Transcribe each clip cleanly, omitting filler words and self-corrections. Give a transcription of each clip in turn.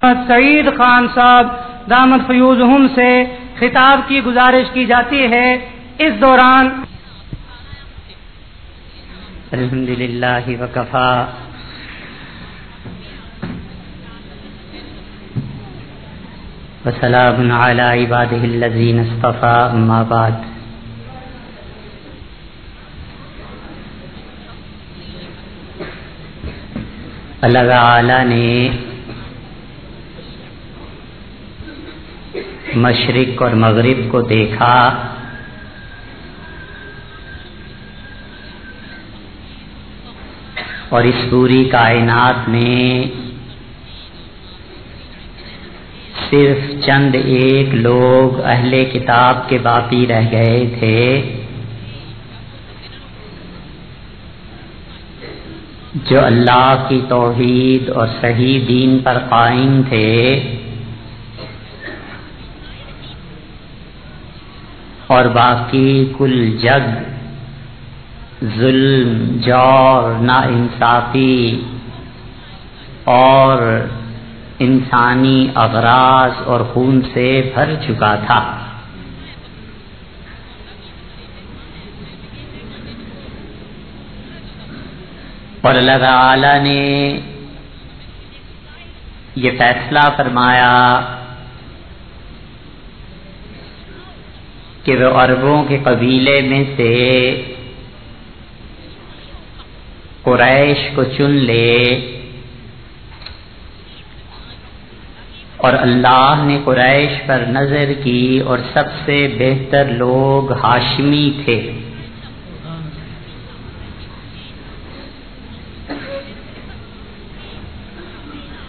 سعید خان صاحب دامت فیوزہم سے خطاب کی گزارش کی جاتی ہے۔ اس دوران الحمدللہ وکفا وسلام علی عبادہ الذین اصطفی، اما بعد۔ اللہ تعالی نے مشرق اور مغرب کو دیکھا اور اس پوری کائنات میں صرف چند ایک لوگ اہل کتاب کے باقی رہ گئے تھے جو اللہ کی توحید اور صحیح دین پر قائم تھے، اور باقی کل جگ ظلم، جور، ناانصافی اور انسانی اغراض اور خون سے بھر چکا تھا۔ اور اللہ تعالی نے یہ فیصلہ فرمایا کہ وہ عربوں کے قبیلے میں سے قریش کو چن لے، اور اللہ نے قریش پر نظر کی اور سب سے بہتر لوگ ہاشمی تھے۔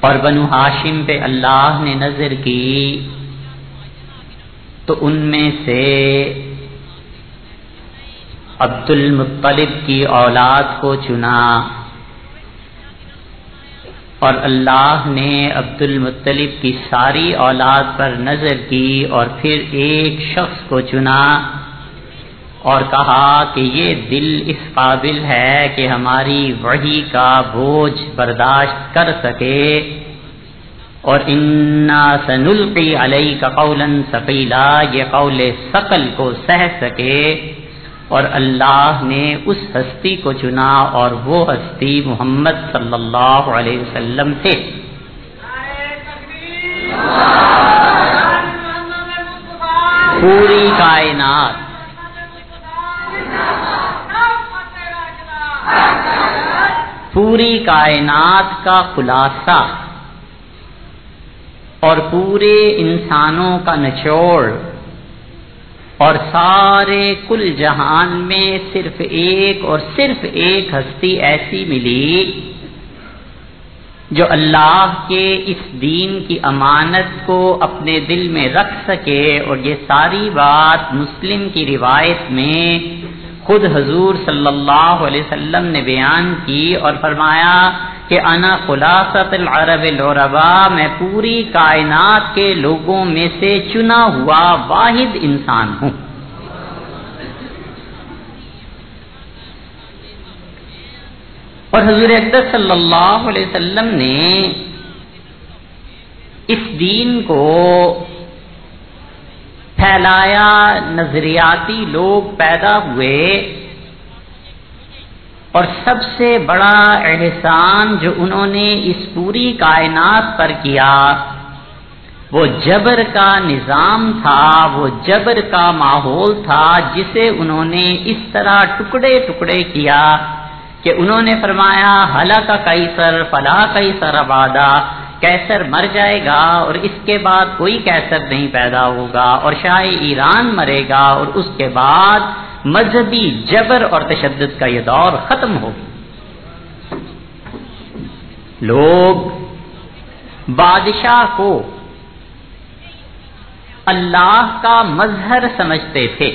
اور بنو ہاشم پہ اللہ نے نظر کی تو ان میں سے عبد المطلب کی اولاد کو چنا، اور اللہ نے عبد المطلب کی ساری اولاد پر نظر کی اور پھر ایک شخص کو چنا اور کہا کہ یہ دل اس قابل ہے کہ ہماری وحی کا بوجھ برداشت کر سکے، اور انا سنلقی علیک قولا ثقیلا، یہ قول ثقل کو سہ سکے۔ اور اللہ نے اس ہستی کو چنا اور وہ ہستی محمد صلی اللہ علیہ وسلم تھے۔ پوری کائنات کا خلاصہ اور پورے انسانوں کا نچوڑ اور سارے کل جہان میں صرف ایک ہستی ایسی ملی جو اللہ کے اس دین کی امانت کو اپنے دل میں رکھ سکے۔ اور یہ ساری بات مسلم کی روایت میں خود حضور صلی اللہ علیہ وسلم نے بیان کی اور فرمایا کہ انا خلاصۃ العرب العرباء، میں پوری کائنات کے لوگوں میں سے چنا ہوا واحد انسان ہوں۔ اور حضور اقدس صلی اللہ علیہ وسلم نے اس دین کو پھیلایا، نظریاتی لوگ پیدا ہوئے، اور سب سے بڑا احسان جو انہوں نے اس پوری کائنات پر کیا وہ جبر کا نظام تھا، وہ جبر کا ماحول تھا، جسے انہوں نے اس طرح ٹکڑے ٹکڑے کیا کہ انہوں نے فرمایا ہلاک قیصر فلا قیصر بعدا، قیصر مر جائے گا اور اس کے بعد کوئی قیصر نہیں پیدا ہوگا، اور شاہ ایران مرے گا اور اس کے بعد مذہبی جبر اور تشدد کا یہ دور ختم ہو گیا۔ لوگ بادشاہ کو اللہ کا مظہر سمجھتے تھے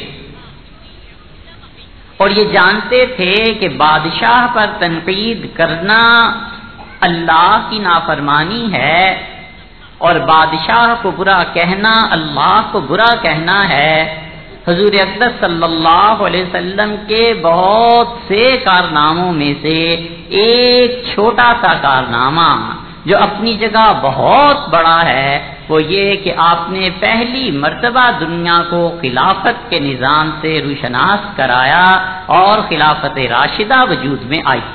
اور یہ جانتے تھے کہ بادشاہ پر تنقید کرنا اللہ کی نافرمانی ہے، اور بادشاہ کو برا کہنا اللہ کو برا کہنا ہے۔ حضور اقدس صلی اللہ علیہ وسلم کے بہت سے کارناموں میں سے ایک چھوٹا سا کارنامہ جو اپنی جگہ بہت بڑا ہے وہ یہ کہ آپ نے پہلی مرتبہ دنیا کو خلافت کے نظام سے روشناس کرایا اور خلافت راشدہ وجود میں آئی۔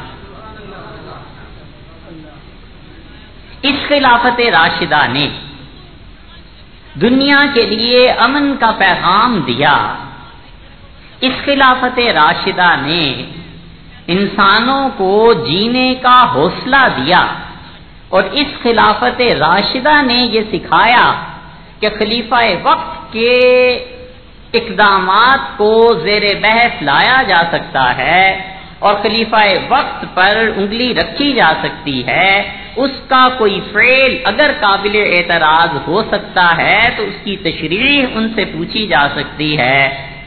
اس خلافت راشدہ نے دنیا کے لیے امن کا پیغام دیا۔ اس خلافت راشدہ نے انسانوں کو جینے کا حوصلہ دیا، اور اس خلافت راشدہ نے یہ سکھایا کہ خلیفہ وقت کے اقدامات کو زیر بحث لایا جا سکتا ہے اور خلیفہ وقت پر انگلی رکھی جا سکتی ہے۔ اس کا کوئی فعل اگر قابل اعتراض ہو سکتا ہے تو اس کی تشریح ان سے پوچھی جا سکتی ہے۔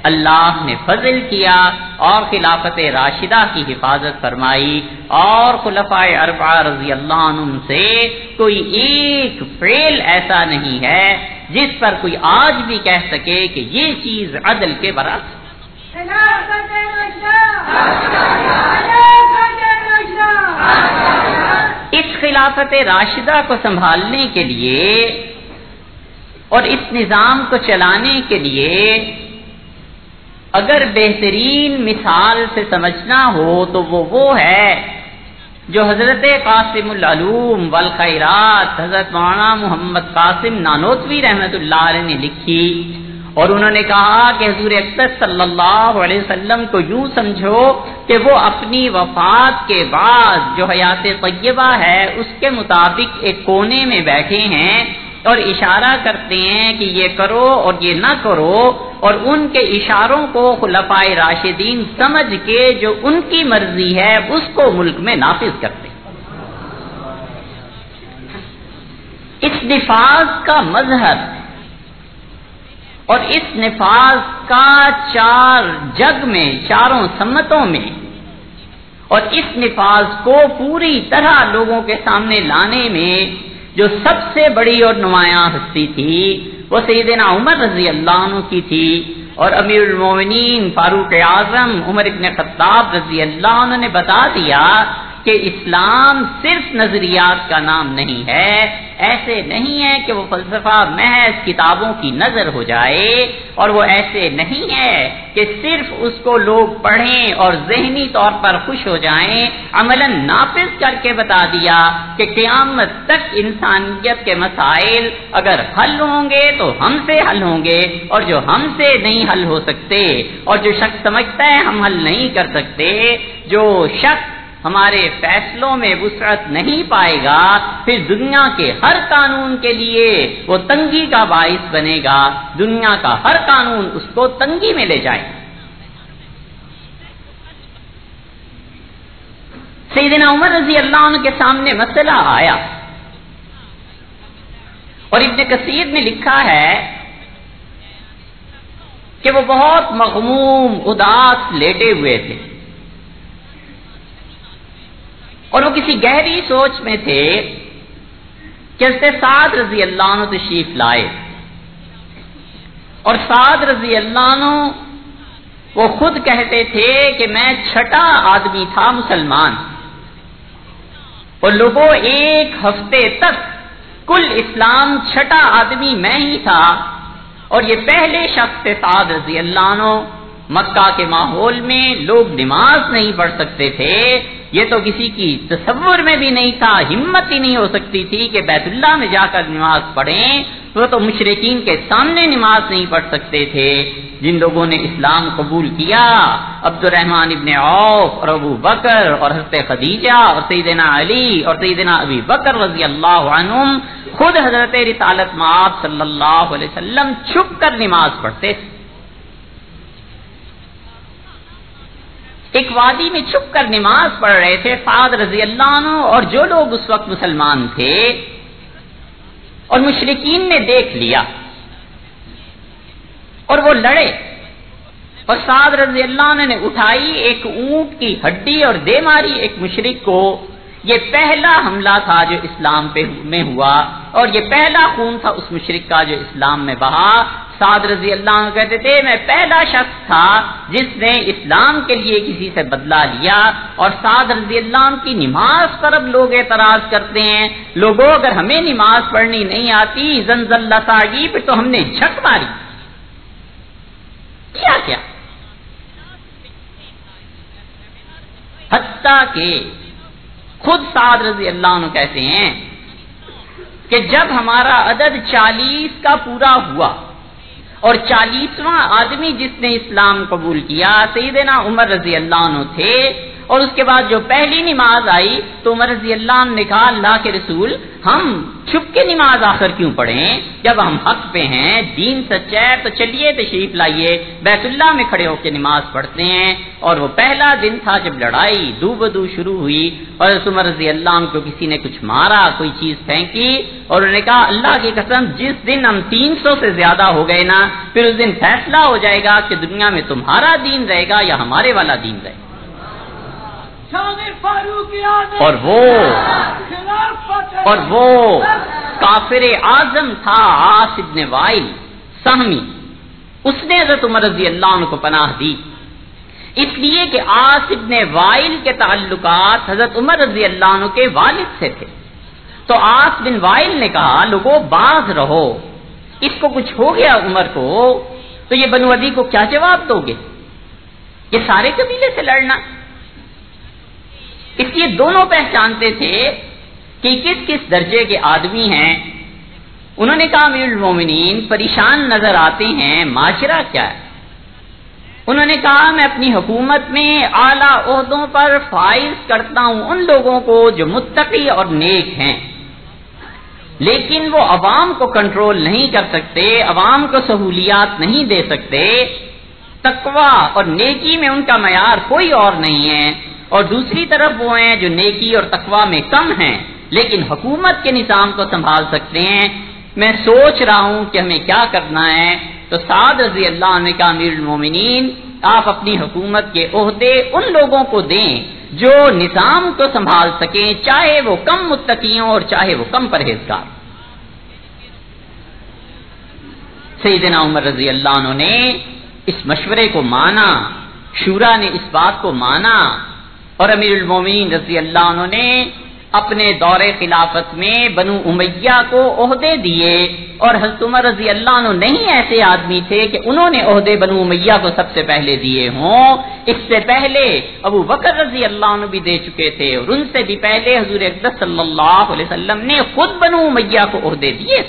اللہ نے فضل کیا اور خلافت راشدہ کی حفاظت فرمائی، اور خلفائے اربعہ رضی اللہ عنہم سے کوئی ایک فعل ایسا نہیں ہے جس پر کوئی آج بھی کہہ سکے کہ یہ چیز عدل کے برعکس۔ اس خلافت راشدہ کو سنبھالنے کے لیے اور اس نظام کو چلانے کے لیے اگر بہترین مثال سے سمجھنا ہو تو وہ ہے جو حضرت قاسم العلوم والخیرات حضرت مولانا محمد قاسم نانوتوی رحمت اللہ علیہ نے لکھی، اور انہوں نے کہا کہ حضور اقدس صلی اللہ علیہ وسلم کو یوں سمجھو کہ وہ اپنی وفات کے بعد جو حیات طیبہ ہے اس کے مطابق ایک کونے میں بیٹھے ہیں اور اشارہ کرتے ہیں کہ یہ کرو اور یہ نہ کرو، اور ان کے اشاروں کو خلفائے راشدین سمجھ کے جو ان کی مرضی ہے اس کو ملک میں نافذ کرتے ہیں۔ اس نفاذ کا مظہر اور اس نفاذ کا چاروں سمتوں میں اور اس نفاذ کو پوری طرح لوگوں کے سامنے لانے میں جو سب سے بڑی اور نمایاں ہستی تھی وہ سیدنا عمر رضی اللہ عنہ کی تھی، اور امیر المومنین فاروق اعظم عمر ابن خطاب رضی اللہ عنہ نے بتا دیا کہ اسلام صرف نظریات کا نام نہیں ہے، ایسے نہیں ہے کہ وہ فلسفہ محض کتابوں کی نظر ہو جائے، اور وہ ایسے نہیں ہے کہ صرف اس کو لوگ پڑھیں اور ذہنی طور پر خوش ہو جائیں، عملاً نافذ کر کے بتا دیا کہ قیامت تک انسانیت کے مسائل اگر حل ہوں گے تو ہم سے حل ہوں گے، اور جو ہم سے نہیں حل ہو سکتے اور جو شخص سمجھتا ہے ہم حل نہیں کر سکتے، جو شخص ہمارے فیصلوں میں وسعت نہیں پائے گا، پھر دنیا کے ہر قانون کے لیے وہ تنگی کا باعث بنے گا، دنیا کا ہر قانون اس کو تنگی میں لے جائے۔ سیدنا عمر رضی اللہ عنہ کے سامنے مسئلہ آیا، اور ابن کثیر نے لکھا ہے کہ وہ بہت مغموم اداس لیٹے ہوئے تھے، اور وہ کسی گہری سوچ میں تھے کہ حضرت سعد رضی اللہ عنہ تشریف لائے، اور سعد رضی اللہ عنہ وہ خود کہتے تھے کہ میں چھٹا آدمی تھا مسلمان، اور لوگوں ایک ہفتے تک کل اسلام چھٹا آدمی میں ہی تھا، اور یہ پہلے شخص تھے سعد رضی اللہ عنہ۔ مکہ کے ماحول میں لوگ نماز نہیں پڑھ سکتے تھے، یہ تو کسی کی تصور میں بھی نہیں تھا، ہمت ہی نہیں ہو سکتی تھی کہ بیت اللہ میں جا کر نماز پڑھیں، وہ تو مشرکین کے سامنے نماز نہیں پڑھ سکتے تھے۔ جن لوگوں نے اسلام قبول کیا، عبد الرحمن ابن عوف اور ابو بکر اور حضرت خدیجہ اور سیدنا علی اور سیدنا ابی بکر رضی اللہ عنہم، خود حضرت رسالت مآب صلی اللہ علیہ وسلم چھپ کر نماز پڑھتے تھے۔ ایک وادی میں چھپ کر نماز پڑھ رہے تھے سعد رضی اللہ عنہ اور جو لوگ اس وقت مسلمان تھے، اور مشرکین نے دیکھ لیا اور وہ لڑے، اور سعد رضی اللہ عنہ نے اٹھائی ایک اونٹ کی ہڈی اور دے ماری ایک مشرک کو۔ یہ پہلا حملہ تھا جو اسلام میں ہوا، اور یہ پہلا خون تھا اس مشرک کا جو اسلام میں بہا۔ سعد رضی اللہ عنہ کہتے تھے میں پہلا شخص تھا جس نے اسلام کے لیے کسی سے بدلہ لیا، اور سعد رضی اللہ عنہ کی نماز پر اب لوگ اعتراض کرتے ہیں، لوگوں اگر ہمیں نماز پڑھنی نہیں آتی زنزل لساگی پھر تو ہم نے جھک ماری کیا حتیٰ کہ خود سعد رضی اللہ عنہ کہتے ہیں کہ جب ہمارا عدد 40 کا پورا ہوا اور 40واں آدمی جس نے اسلام قبول کیا سیدنا عمر رضی اللہ عنہ تھے، اور اس کے بعد جو پہلی نماز آئی تو عمر رضی اللہ عنہ نے کہا اللہ کے رسول ہم چھپ کے نماز آخر کیوں پڑھیں، جب ہم حق پہ ہیں دین سچا ہے تو چلیے تشریف لائیے بیت اللہ میں کھڑے ہو کے نماز پڑھتے ہیں۔ اور وہ پہلا دن تھا جب لڑائی دو بدو شروع ہوئی اور عمر رضی اللہ عنہ کو کسی نے کچھ مارا، کوئی چیز پھینکی، اور انہوں نے کہا اللہ کی قسم جس دن ہم 300 سے زیادہ ہو گئے نا پھر اس دن فیصلہ ہو جائے گا کہ دنیا میں تمہارا دین رہے گا یا ہمارے والا دین رہے گا۔ اور وہ کافر اعظم تھا عاص بن وائل سہمی، اس نے حضرت عمر رضی اللہ عنہ کو پناہ دی، اس لیے کہ عاص بن وائل کے تعلقات حضرت عمر رضی اللہ عنہ کے والد سے تھے۔ تو عاص بن وائل نے کہا لوگوں باز رہو، اس کو کچھ ہو گیا عمر کو تو یہ بنو عدی کو کیا جواب دو گے، یہ سارے قبیلے سے لڑنا۔ اس لیے دونوں پہچانتے تھے کہ کس کس درجے کے آدمی ہیں۔ انہوں نے کہا امیر المومنین پریشان نظر آتے ہیں، معاشرہ کیا ہے؟ انہوں نے کہا میں اپنی حکومت میں اعلیٰ عہدوں پر فائز کرتا ہوں ان لوگوں کو جو متقی اور نیک ہیں، لیکن وہ عوام کو کنٹرول نہیں کر سکتے، عوام کو سہولیات نہیں دے سکتے، تقوی اور نیکی میں ان کا معیار کوئی اور نہیں ہے، اور دوسری طرف وہ ہیں جو نیکی اور تقوی میں کم ہیں لیکن حکومت کے نظام کو سنبھال سکتے ہیں۔ میں سوچ رہا ہوں کہ ہمیں کیا کرنا ہے۔ تو سعد رضی اللہ عنہ کا امیر المومنین آپ اپنی حکومت کے عہدے ان لوگوں کو دیں جو نظام کو سنبھال سکیں، چاہے وہ کم متقی ہوں اور چاہے وہ کم پرہیزگار۔ سیدنا عمر رضی اللہ عنہ نے اس مشورے کو مانا، شورا نے اس بات کو مانا، اور امیر المومنین رضی اللہ عنہ نے اپنے دور خلافت میں بنو امیہ کو عہدے دیے، اور حضرت عمر رضی اللہ عنہ نہیں ایسے آدمی تھے کہ انہوں نے عہدے بنو امیہ کو سب سے پہلے دیے ہوں، اس سے پہلے ابو بکر رضی اللہ عنہ بھی دے چکے تھے، اور ان سے بھی پہلے حضور اقدس صلی اللہ علیہ وسلم نے خود بنو امیہ کو عہدے دیے۔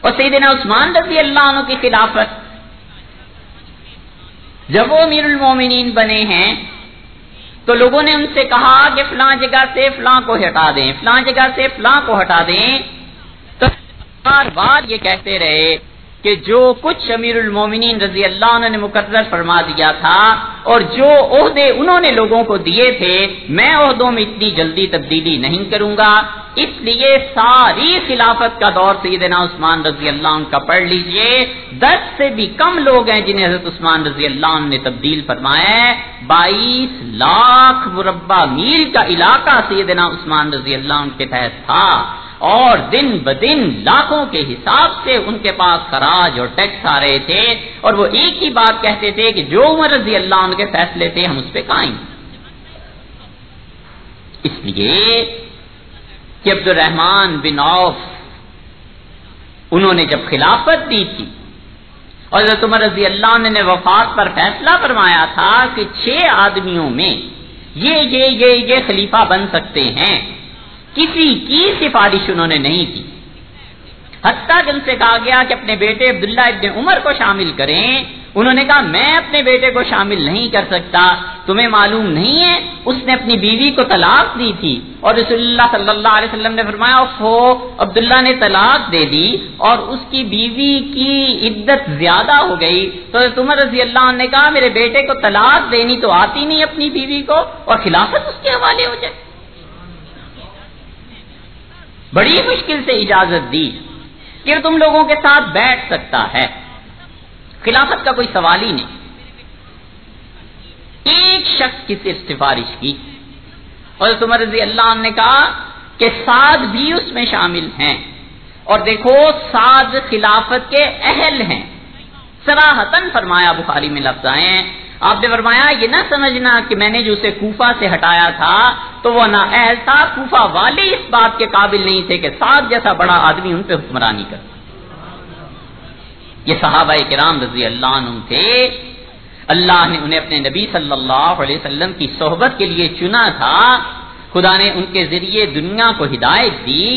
اور سیدنا عثمان رضی اللہ عنہ کی خلافت جب وہ امیر المومنین بنے ہیں تو لوگوں نے ان سے کہا کہ فلاں جگہ سے فلاں کو ہٹا دیں، فلاں جگہ سے فلاں کو ہٹا دیں، تو بار بار یہ کہتے رہے کہ جو کچھ امیر المومنین رضی اللہ عنہ نے مقرر فرما دیا تھا اور جو عہدے انہوں نے لوگوں کو دیے تھے میں عہدوں میں اتنی جلدی تبدیلی نہیں کروں گا، اس لیے ساری خلافت کا دور سیدنا عثمان رضی اللہ عنہ کا پڑھ لیجئے، 10 سے بھی کم لوگ ہیں جنہیں حضرت عثمان رضی اللہ عنہ نے تبدیل فرمایا ہے۔ 22 لاکھ مربع میل کا علاقہ سیدنا عثمان رضی اللہ عنہ کے تحت تھا، اور دن بدن لاکھوں کے حساب سے ان کے پاس خراج اور ٹیکس آ رہے تھے، اور وہ ایک ہی بات کہتے تھے کہ جو عمر رضی اللہ عنہ کے فیصلے تھے ہم اس پہ قائم۔ اس لیے کہ عبد الرحمن بن عوف انہوں نے جب خلافت دی تھی اور حضرت عمر رضی اللہ عنہ نے وفات پر فیصلہ فرمایا تھا کہ 6 آدمیوں میں یہ خلیفہ بن سکتے ہیں، کسی کی سفارش انہوں نے نہیں کی، حتیٰ کہ ان سے کہا گیا کہ اپنے بیٹے عبداللہ ابن عمر کو شامل کریں، انہوں نے کہا میں اپنے بیٹے کو شامل نہیں کر سکتا، تمہیں معلوم نہیں ہے اس نے اپنی بیوی کو طلاق دی تھی، اور رسول اللہ صلی اللہ علیہ وسلم نے فرمایا عبداللہ نے طلاق دے دی اور اس کی بیوی کی عدت زیادہ ہو گئی، تو حضرت عمر رضی اللہ عنہ نے کہا میرے بیٹے کو طلاق دینی تو آتی نہیں اپنی بیوی کو، اور خلافت اس کے حوالے ہو جائے۔ بڑی مشکل سے اجازت دی کہ تم لوگوں کے ساتھ بیٹھ سکتا ہے، خلافت کا کوئی سوال ہی نہیں۔ ایک شخص کی صرف سفارش کی، اور عمر رضی اللہ عنہ نے کہا کہ سعد بھی اس میں شامل ہیں، اور دیکھو سعد خلافت کے اہل ہیں، صراحتاً فرمایا، بخاری میں لفظ آئے ہیں، آپ نے فرمایا یہ نہ سمجھنا کہ میں نے جو اسے کوفہ سے ہٹایا تھا تو وہ نا اہل تھا، کوفہ والے اس بات کے قابل نہیں تھے کہ سعد جیسا بڑا آدمی ان پہ حکمرانی کر۔ یہ صحابہ کرام رضی اللہ عنہم تھے، اللہ نے انہیں اپنے نبی صلی اللہ علیہ وسلم کی صحبت کے لیے چنا تھا، خدا نے ان کے ذریعے دنیا کو ہدایت دی،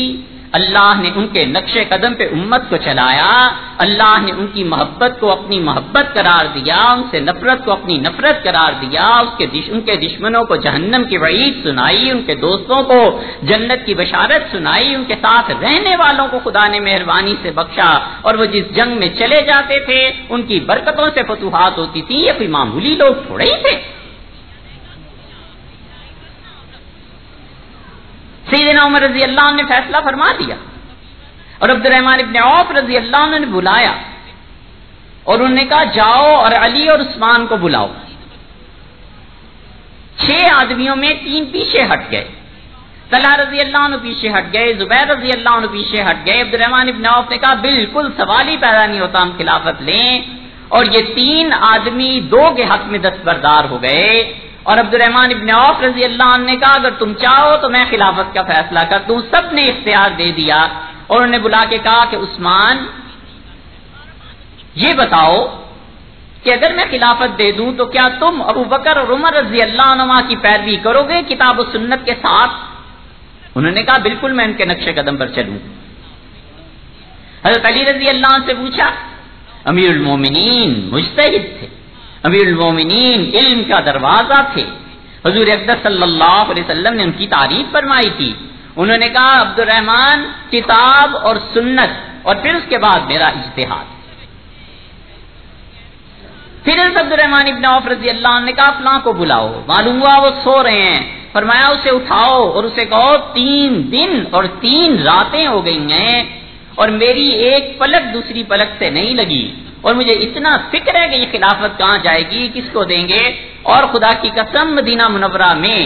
اللہ نے ان کے نقش قدم پہ امت کو چلایا، اللہ نے ان کی محبت کو اپنی محبت قرار دیا، ان سے نفرت کو اپنی نفرت قرار دیا، ان کے دشمنوں کو جہنم کی وعید سنائی، ان کے دوستوں کو جنت کی بشارت سنائی، ان کے ساتھ رہنے والوں کو خدا نے مہربانی سے بخشا، اور وہ جس جنگ میں چلے جاتے تھے ان کی برکتوں سے فتوحات ہوتی تھی، یہ کوئی معمولی لوگ تھوڑے ہی تھے۔ سیدنا عمر رضی اللہ عنہ نے فیصلہ فرما دیا، اور عبد الرحمن ابن عوف رضی اللہ عنہ نے بلایا اور انہوں نے کہا جاؤ اور علی اور عثمان کو بلاؤ۔ 6 آدمیوں میں 3 پیچھے ہٹ گئے، طلحہ رضی اللہ عنہ پیچھے ہٹ گئے، زبیر رضی اللہ عنہ پیچھے ہٹ گئے۔ عبد الرحمن ابن عوف نے کہا بالکل سوال ہی پیدا نہیں ہوتا، ہم خلافت لیں، اور یہ 3 آدمی 2 کے حق میں دستبردار ہو گئے، اور عبد الرحمن ابن عوف رضی اللہ عنہ نے کہا اگر تم چاہو تو میں خلافت کا فیصلہ کر دوں، سب نے اختیار دے دیا، اور انہوں نے بلا کے کہا کہ عثمان یہ بتاؤ کہ اگر میں خلافت دے دوں تو کیا تم ابو بکر اور عمر رضی اللہ عنہما کی پیروی کرو گے کتاب و سنت کے ساتھ؟ انہوں نے کہا بالکل میں ان کے نقش قدم پر چلوں۔ حضرت علی رضی اللہ عنہ سے پوچھا، امیر المومنین مجتہد تھے، امیر المومنین علم کا دروازہ تھے، حضور اقدس صلی اللہ علیہ وسلم نے ان کی تعریف فرمائی تھی، انہوں نے کہا عبد الرحمن کتاب اور سنت اور پھر اس کے بعد میرا اجتہاد۔ پھر عبد الرحمن ابن عوف رضی اللہ عنہ نے کہا فلاں کو بلاؤ، معلوم ہوا وہ سو رہے ہیں، فرمایا اسے اٹھاؤ اور اسے کہو 3 دن اور 3 راتیں ہو گئی ہیں اور میری ایک پلک دوسری پلک سے نہیں لگی، اور مجھے اتنا فکر ہے کہ یہ خلافت کہاں جائے گی، کس کو دیں گے، اور خدا کی قسم مدینہ منورہ میں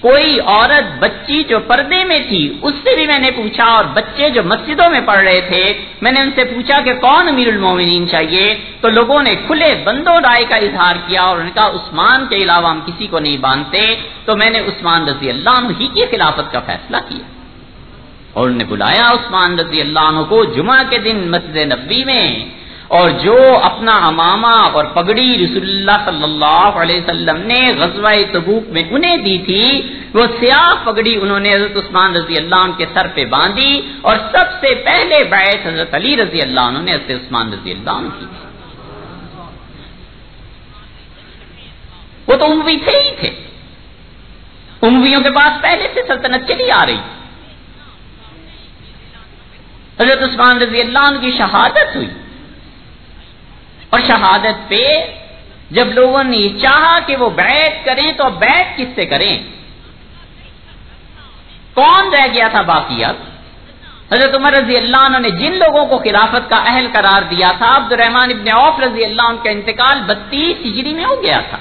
کوئی عورت بچی جو پردے میں تھی اس سے بھی میں نے پوچھا، اور بچے جو مسجدوں میں پڑھ رہے تھے میں نے ان سے پوچھا کہ کون امیر المومنین چاہیے، تو لوگوں نے کھلے بندوں رائے کا اظہار کیا اور انہوں نے کہا عثمان کے علاوہ ہم کسی کو نہیں مانتے، تو میں نے عثمان رضی اللہ عنہ ہی کی خلافت کا فیصلہ کیا، اور انہوں نے بلایا عثمان رضی اللہ عنہ کو جمعہ کے دن مسجد نبوی میں، اور جو اپنا امامہ اور پگڑی رسول اللہ صلی اللہ علیہ وسلم نے غزوہ تبوک میں انہیں دی تھی، وہ سیاہ پگڑی انہوں نے حضرت عثمان رضی اللہ عنہ کے سر پہ باندھی، اور سب سے پہلے بیعت حضرت علی رضی اللہ عنہ نے حضرت عثمان رضی اللہ عنہ کی تھی۔ وہ تو اموی تھے ہی تھے، امویوں کے پاس پہلے سے سلطنت چلی آ رہی۔ حضرت عثمان رضی اللہ عنہ کی شہادت ہوئی، اور شہادت پہ جب لوگوں نے چاہا کہ وہ بیعت کریں تو بیعت کس سے کریں، کون رہ گیا تھا باقی؟ اب حضرت عمر رضی اللہ عنہ نے جن لوگوں کو خلافت کا اہل قرار دیا تھا، عبد الرحمن ابن عوف رضی اللہ عنہ کا انتقال 32 ہجری میں ہو گیا تھا،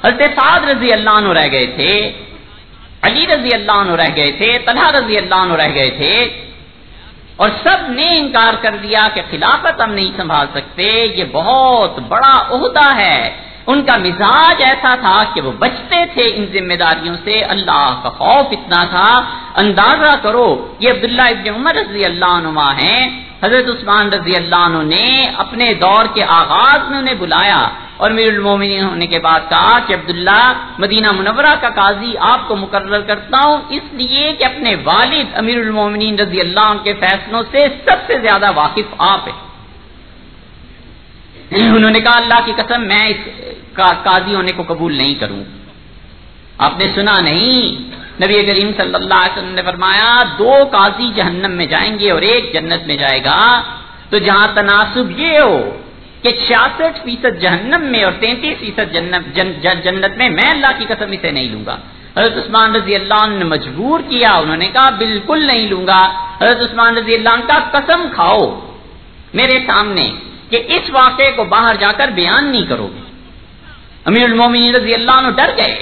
حضرت سعد رضی اللہ عنہ رہ گئے تھے، علی رضی اللہ عنہ رہ گئے تھے، طلحہ رضی اللہ عنہ رہ گئے تھے، اور سب نے انکار کر دیا کہ خلافت ہم نہیں سنبھال سکتے، یہ بہت بڑا عہدہ ہے۔ ان کا مزاج ایسا تھا کہ وہ بچتے تھے ان ذمہ داریوں سے، اللہ کا خوف اتنا تھا، اندازہ کرو یہ عبداللہ ابن عمر رضی اللہ عنہما ہیں، حضرت عثمان رضی اللہ عنہ نے اپنے دور کے آغاز میں انہیں بلایا اور امیر المومنین ہونے کے بعد کہا کہ عبداللہ مدینہ منورہ کا قاضی آپ کو مقرر کرتا ہوں اس لیے کہ اپنے والد امیر المومنین رضی اللہ عنہ کے فیصلوں سے سب سے زیادہ واقف آپ ہیں۔ انہوں نے کہا اللہ کی قسم میں اس کا قاضی ہونے کو قبول نہیں کروں۔ آپ نے سنا نہیں، نبی کریم صلی اللہ علیہ وسلم نے فرمایا 2 قاضی جہنم میں جائیں گے اور 1 جنت میں جائے گا، تو جہاں تناسب یہ ہو کہ 66% جہنم میں اور 33% جنت میں، میں اللہ کی قسم اسے نہیں لوں گا۔ حضرت عثمان رضی اللہ عنہ نے مجبور کیا، انہوں نے کہا بالکل نہیں لوں گا۔ حضرت عثمان رضی اللہ عنہ کا قسم کھاؤ میرے سامنے کہ اس واقعے کو باہر جا کر بیان نہیں کرو گے۔ امیر المومنین رضی اللہ عنہ ڈر گئے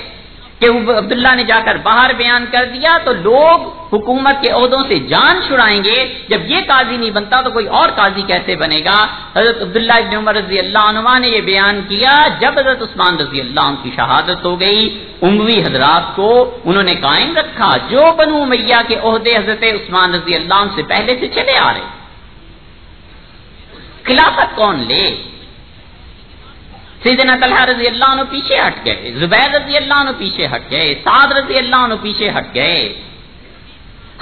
کہ عبداللہ نے جا کر باہر بیان کر دیا تو لوگ حکومت کے عہدوں سے جان چھڑائیں گے، جب یہ قاضی نہیں بنتا تو کوئی اور قاضی کیسے بنے گا؟ حضرت عبداللہ ابن عمر رضی اللہ عنہ نے یہ بیان کیا جب حضرت عثمان رضی اللہ عنہ کی شہادت ہو گئی۔ اموی حضرات کو انہوں نے قائم رکھا، جو بنو امیہ کے عہدے حضرت عثمان رضی اللہ عنہ سے پہلے سے چلے آ رہے۔ خلافت کون لے؟ سیدنا طلحہ رضی اللہ عنہ پیچھے ہٹ گئے، زبیر رضی اللہ عنہ پیچھے ہٹ گئے، سعد رضی اللہ عنہ پیچھے ہٹ گئے۔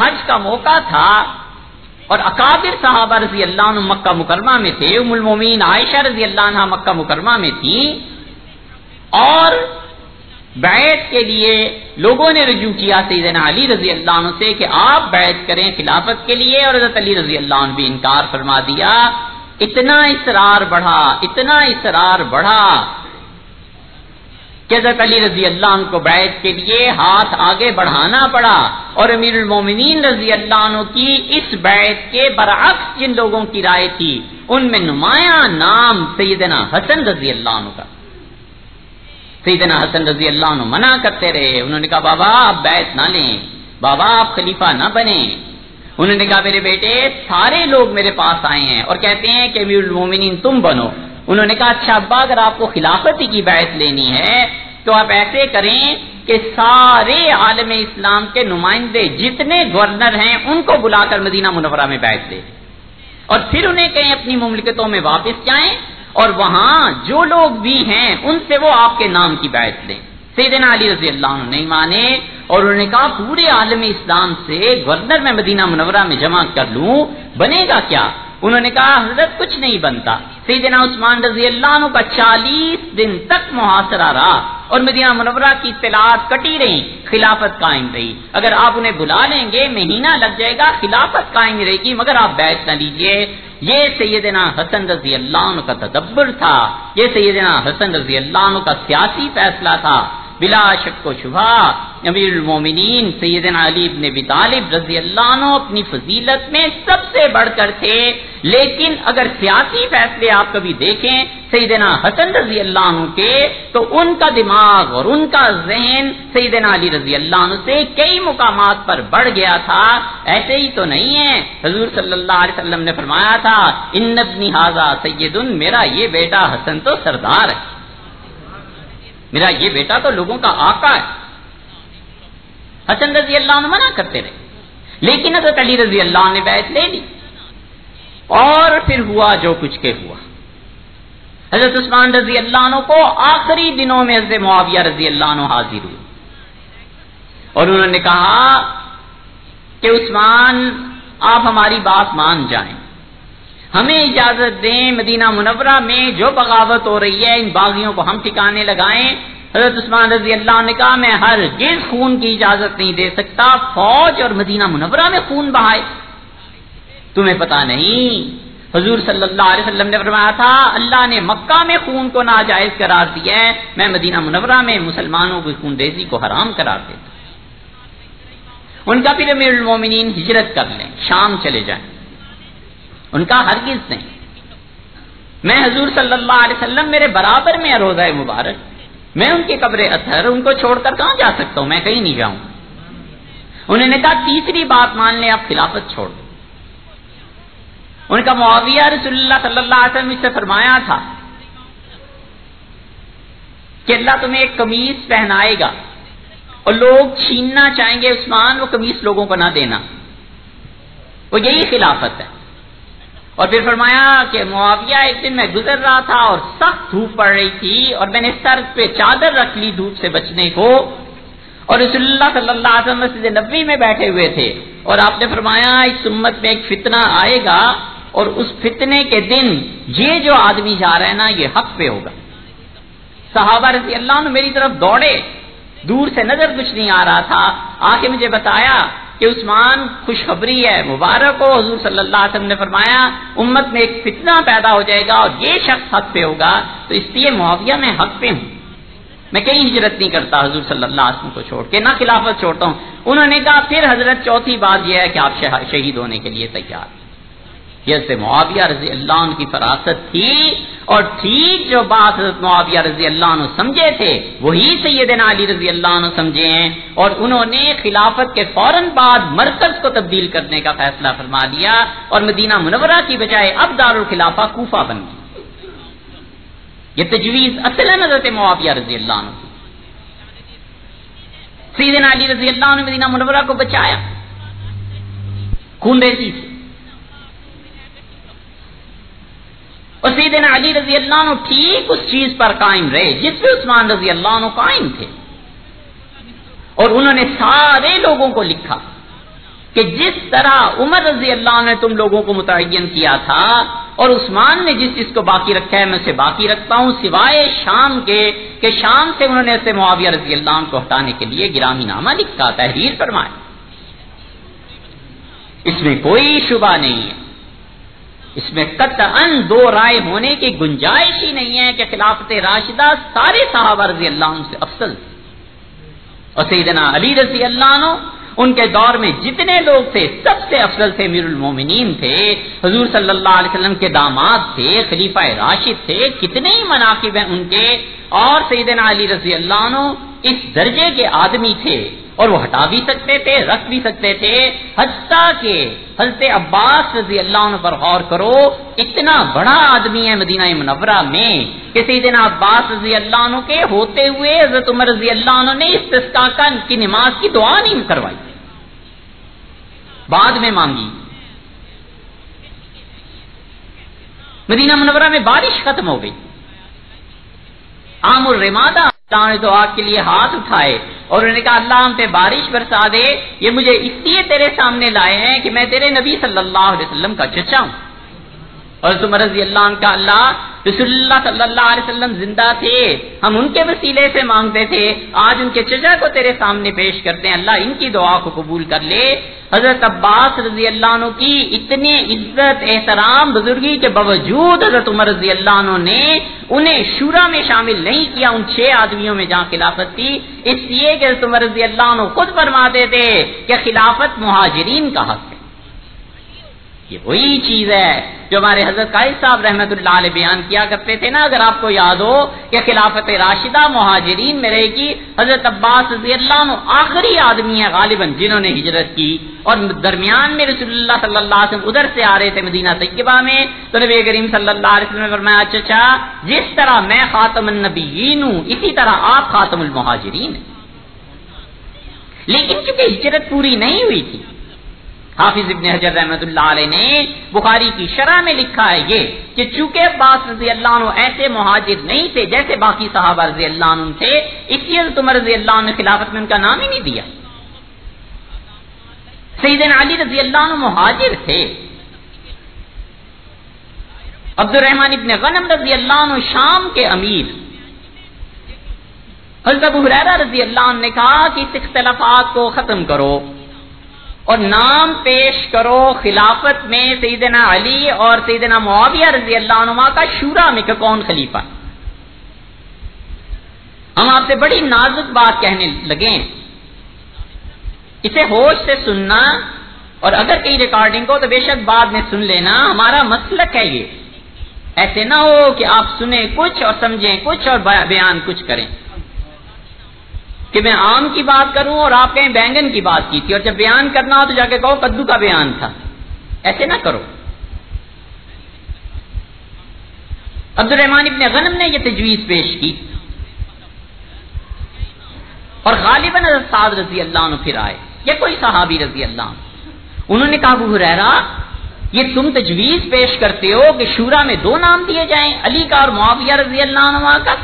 حج کا موقع تھا اور اکابر صحابہ رضی اللہ عنہ مکہ مکرمہ میں تھے، ام المومنین عائشہ رضی اللہ عنہ مکہ مکرمہ میں تھی، اور بیعت کے لیے لوگوں نے رجوع کیا سیدنا علی رضی اللہ عنہ سے کہ آپ بیعت کریں خلافت کے لیے، اور حضرت علی رضی اللہ عنہ بھی انکار فرما دیا۔ اتنا اصرار بڑھا کہ حضرت علی رضی اللہ عنہ کو بیعت کے لیے ہاتھ آگے بڑھانا پڑا، اور امیر المومنین رضی اللہ عنہ کی اس بیعت کے برعکس جن لوگوں کی رائے تھی ان میں نمایاں نام سیدنا حسن رضی اللہ عنہ کا۔ سیدنا حسن رضی اللہ عنہ منع کرتے رہے، انہوں نے کہا بابا آپ بیعت نہ لیں، بابا آپ خلیفہ نہ بنیں۔ انہوں نے کہا میرے بیٹے سارے لوگ میرے پاس آئے ہیں اور کہتے ہیں کہ امیر المومنین تم بنو۔ انہوں نے کہا اچھا ابا اگر آپ کو خلافت کی بیعت لینی ہے تو آپ ایسے کریں کہ سارے عالم اسلام کے نمائندے جتنے گورنر ہیں ان کو بلا کر مدینہ منورہ میں بیعت دے، اور پھر انہیں کہیں اپنی مملکتوں میں واپس جائیں اور وہاں جو لوگ بھی ہیں ان سے وہ آپ کے نام کی بیعت لیں۔ سیدنا علی رضی اللہ عنہ نہیں مانے، اور انہوں نے کہا پورے عالم اسلام سے گورنر میں مدینہ منورہ میں جمع کر لوں، بنے گا کیا؟ انہوں نے کہا حضرت کچھ نہیں بنتا۔ سیدنا عثمان رضی اللہ عنہ کا 40 دن تک محاصرہ رہا اور مدینہ منورہ کی اطلاعات کٹی رہی، خلافت قائم رہی۔ اگر آپ انہیں بلا لیں گے مہینہ لگ جائے گا، خلافت قائم رہے گی، مگر آپ بیعت نہ لیجئے۔ یہ سیدنا حسن رضی اللہ عنہ کا تدبر تھا، یہ سیدنا حسن رضی اللہ عنہ کا سیاسی فیصلہ تھا۔ بلا شک و شبہ امیر المومنین سیدنا علی بن ابی طالب رضی اللہ عنہ اپنی فضیلت میں سب سے بڑھ کر تھے، لیکن اگر سیاسی فیصلے آپ کبھی دیکھیں سیدنا حسن رضی اللہ عنہ کے تو ان کا دماغ اور ان کا ذہن سیدنا علی رضی اللہ عنہ سے کئی مقامات پر بڑھ گیا تھا۔ ایسے ہی تو نہیں ہے، حضور صلی اللہ علیہ وسلم نے فرمایا تھا ان ابنی ھذا سید، میرا یہ بیٹا حسن تو سردار ہے، میرا یہ بیٹا تو لوگوں کا آقا ہے۔ حسن رضی اللہ عنہ منع کرتے رہے، لیکن حضرت علی رضی اللہ عنہ نے بیعت لے لی، اور پھر ہوا جو کچھ کے ہوا۔ حضرت عثمان رضی اللہ عنہ کو آخری دنوں میں حضرت معاویہ رضی اللہ عنہ حاضر ہوئے، اور انہوں نے کہا کہ عثمان آپ ہماری بات مان جائیں، ہمیں اجازت دیں مدینہ منورہ میں جو بغاوت ہو رہی ہے ان باغیوں کو ہم ٹھکانے لگائیں۔ حضرت عثمان رضی اللہ عنہ نے کہا میں ہرگز خون کی اجازت نہیں دے سکتا، فوج اور مدینہ منورہ میں خون بہائے، تمہیں پتا نہیں حضور صلی اللہ علیہ وسلم نے فرمایا تھا اللہ نے مکہ میں خون کو ناجائز قرار دیا ہے، میں مدینہ منورہ میں مسلمانوں کی خون ریزی کو حرام قرار دیتا۔ ان کا پھر امیر المومنین ہجرت کر لیں، شام چلے جائیں، ان کا ہرگز نہیں، میں حضور صلی اللہ علیہ وسلم میرے برابر میں روضہ مبارک، میں ان کی قبر اطہر ان کو چھوڑ کر کہاں جا سکتا ہوں، میں کہیں نہیں جاؤں۔ انہوں نے کہا تیسری بات مان لیں آپ خلافت چھوڑ دو۔ ان کا معاویہ رسول اللہ صلی اللہ علیہ وسلم سے فرمایا تھا کہ اللہ تمہیں ایک قمیص پہنائے گا اور لوگ چھیننا چاہیں گے عثمان، وہ قمیص لوگوں کو نہ دینا، وہ یہی خلافت ہے۔ اور پھر فرمایا کہ معاویہ ایک دن میں گزر رہا تھا اور سخت دھوپ پڑ رہی تھی اور میں نے سر پہ چادر رکھ لی دھوپ سے بچنے کو، اور رسول اللہ صلی اللہ علیہ وسلم مسجد نبوی میں بیٹھے ہوئے تھے، اور آپ نے فرمایا اس امت میں ایک فتنہ آئے گا اور اس فتنے کے دن یہ جو آدمی جا رہا ہے نا یہ حق پہ ہوگا۔ صحابہ رضی اللہ عنہ میری طرف دوڑے، دور سے نظر کچھ نہیں آ رہا تھا، آ کے مجھے بتایا کہ عثمان خوشخبری ہے، مبارک ہو، حضور صلی اللہ علیہ وسلم نے فرمایا امت میں ایک فتنہ پیدا ہو جائے گا اور یہ شخص حق پہ ہوگا، تو اس لیے معاویہ میں حق پہ ہوں، میں کہیں ہجرت نہیں کرتا حضور صلی اللہ علیہ وسلم کو چھوڑ کے، نہ خلافت چھوڑتا ہوں۔ انہوں نے کہا پھر حضرت چوتھی بات یہ ہے کہ آپ شہید ہونے کے لیے تیار۔ یہ حضرت معاویہ رضی اللہ عنہ کی فراست تھی، اور ٹھیک جو بات حضرت معاویہ رضی اللہ عنہ سمجھے تھے وہی سیدنا علی رضی اللہ عنہ سمجھے ہیں، اور انہوں نے خلافت کے فوراً بعد مرکز کو تبدیل کرنے کا فیصلہ فرما لیا، اور مدینہ منورہ کی بجائے اب دارالخلافہ کوفہ بن گئی۔ یہ تجویز اصلاً حضرت معاویہ رضی اللہ عنہ کی۔ سیدنا علی رضی اللہ عنہ مدینہ منورہ کو بچایا خون ریزی سے، اور سیدنا علی رضی اللہ عنہ ٹھیک اس چیز پر قائم رہے جس پہ عثمان رضی اللہ عنہ قائم تھے، اور انہوں نے سارے لوگوں کو لکھا کہ جس طرح عمر رضی اللہ عنہ نے تم لوگوں کو متعین کیا تھا اور عثمان نے جس چیز کو باقی رکھا ہے میں اسے باقی رکھتا ہوں، سوائے شام کے کہ شام سے انہوں نے اسے معاویہ رضی اللہ عنہ کو ہٹانے کے لیے گرامی نامہ لکھا، تحریر فرمایا۔ اس میں کوئی شبہ نہیں ہے، اس میں قطعاً دو رائے ہونے کی گنجائش ہی نہیں ہے کہ خلافت راشدہ سارے صحابہ رضی اللہ عنہ سے افضل تھی، اور سیدنا علی رضی اللہ عنہ ان کے دور میں جتنے لوگ تھے سب سے افضل تھے، امیر المومنین تھے، حضور صلی اللہ علیہ وسلم کے داماد تھے، خلیفہ راشد تھے، کتنے ہی مناقب ہیں ان کے، اور سیدنا علی رضی اللہ عنہ اس درجے کے آدمی تھے، اور وہ ہٹا بھی سکتے تھے، رکھ بھی سکتے تھے، حتیٰ کہ حضرت عباس رضی اللہ عنہ پر غور کرو، اتنا بڑا آدمی ہے مدینہ منورہ میں کہ سیدنا عباس رضی اللہ عنہ کے ہوتے ہوئے حضرت عمر رضی اللہ عنہ نے استسقاء کی نماز کی دعا نہیں کروائی، بعد میں مانگی۔ مدینہ منورہ میں بارش ختم ہو گئی، عام الرمادہ نے دعا کے لیے ہاتھ اٹھائے اور انہوں نے کہا اللہ ہم پہ بارش برسا دے، یہ مجھے اس لیے تیرے سامنے لائے ہیں کہ میں تیرے نبی صلی اللہ علیہ وسلم کا چچا ہوں، اور عمر رضی اللہ عنہ کا اللہ رسول اللہ صلی اللہ علیہ وسلم زندہ تھے، ہم ان کے وسیلے سے مانگتے تھے، آج ان کے چچا کو تیرے سامنے پیش کرتے ہیں، اللہ ان کی دعا کو قبول کر لے۔ حضرت عباس رضی اللہ عنہ کی اتنی عزت احترام بزرگی کے باوجود حضرت عمر رضی اللہ عنہ نے انہیں شورا میں شامل نہیں کیا، ان 6 آدمیوں میں جہاں خلافت تھی، اس لیے کہ حضرت عمر رضی اللہ عنہ خود فرماتے تھے کہ خلافت مہاجرین کا حق ہے۔ یہ وہی چیز ہے جو ہمارے حضرت قائد صاحب رحمۃ اللہ علیہ بیان کیا کرتے تھے نا، اگر آپ کو یاد ہو کہ خلافت راشدہ مہاجرین میں رہے گی، حضرت عباس رضی اللہ عنہ آخری آدمی ہیں غالباً جنہوں نے ہجرت کی، اور درمیان میں رسول اللہ صلی اللہ علیہ وسلم ادھر سے آ رہے تھے مدینہ طیبہ میں، تو نبی کریم صلی اللہ علیہ وسلم نے فرمایا چچا جس طرح میں خاتم النبیین ہوں اسی طرح آپ خاتم المہاجرین ہیں، لیکن چونکہ ہجرت پوری نہیں ہوئی تھی، حافظ ابن حجر رحمۃ اللہ علیہ نے بخاری کی شرح میں لکھا ہے یہ کہ چونکہ عباس رضی اللہ عنہ ایسے مہاجر نہیں تھے جیسے باقی صحابہ رضی اللہ عنہ تھے، اس لیے عمر رضی اللہ عنہ نے خلافت میں ان کا نام ہی نہیں دیا۔ سیدنا علی رضی اللہ عنہ مہاجر تھے، عبد الرحمن ابن غنم رضی اللہ عنہ شام کے امیر، حضرت ابو ہریرہ رضی اللہ عنہ نے کہا کہ اس اختلافات کو ختم کرو اور نام پیش کرو خلافت میں سیدنا علی اور سیدنا معاویہ رضی اللہ عنہ کا شورا میں کہ کون خلیفہ۔ ہم آپ سے بڑی نازک بات کہنے لگے، اسے ہوش سے سننا، اور اگر کہیں ریکارڈنگ کو تو بے شک بعد میں سن لینا، ہمارا مسلک ہے یہ، ایسے نہ ہو کہ آپ سنیں کچھ اور سمجھیں کچھ اور بیان کچھ کریں، کہ میں آم کی بات کروں اور آپ کہیں بینگن کی بات کی تھی، اور جب بیان کرنا ہو تو جا کے کہو کدو کا بیان تھا، ایسے نہ کرو۔ عبد الرحمن ابن غنم نے یہ تجویز پیش کی، اور غالباً حضرت سعد رضی اللہ عنہ پھر آئے یا کوئی صحابی رضی اللہ عنہ، انہوں نے کہا ابو ہریرہ یہ تم تجویز پیش کرتے ہو کہ شورا میں 2 نام دیے جائیں، علی کا اور معاویہ رضی اللہ عنہ کا،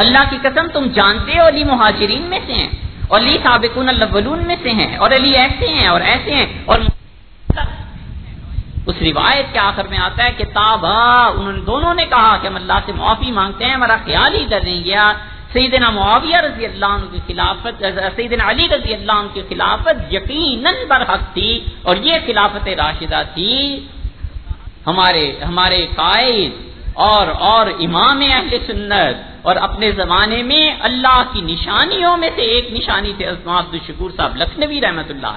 اللہ کی قسم تم جانتے ہو علی مہاجرین میں سے ہیں اور علی سابقون الاولون میں سے ہیں، اور علی ایسے ہیں اور ایسے ہیں، اور اس روایت کے آخر میں آتا ہے کہ تابا انہوں نے دونوں نے کہا کہ ہم اللہ سے معافی مانگتے ہیں، ہمارا خیال ہی کر دیں گیا سیدنا معاویہ رضی اللہ عنہ کی خلافت، سیدنا علی رضی اللہ عنہ کی خلافت یقیناً برحق تھی، اور یہ خلافت راشدہ تھی، ہمارے قائد اور امام اہل سنت، اور اپنے زمانے میں اللہ کی نشانیوں میں سے ایک نشانی تھے عبد الشکور صاحب لکھنوی رحمۃ اللہ۔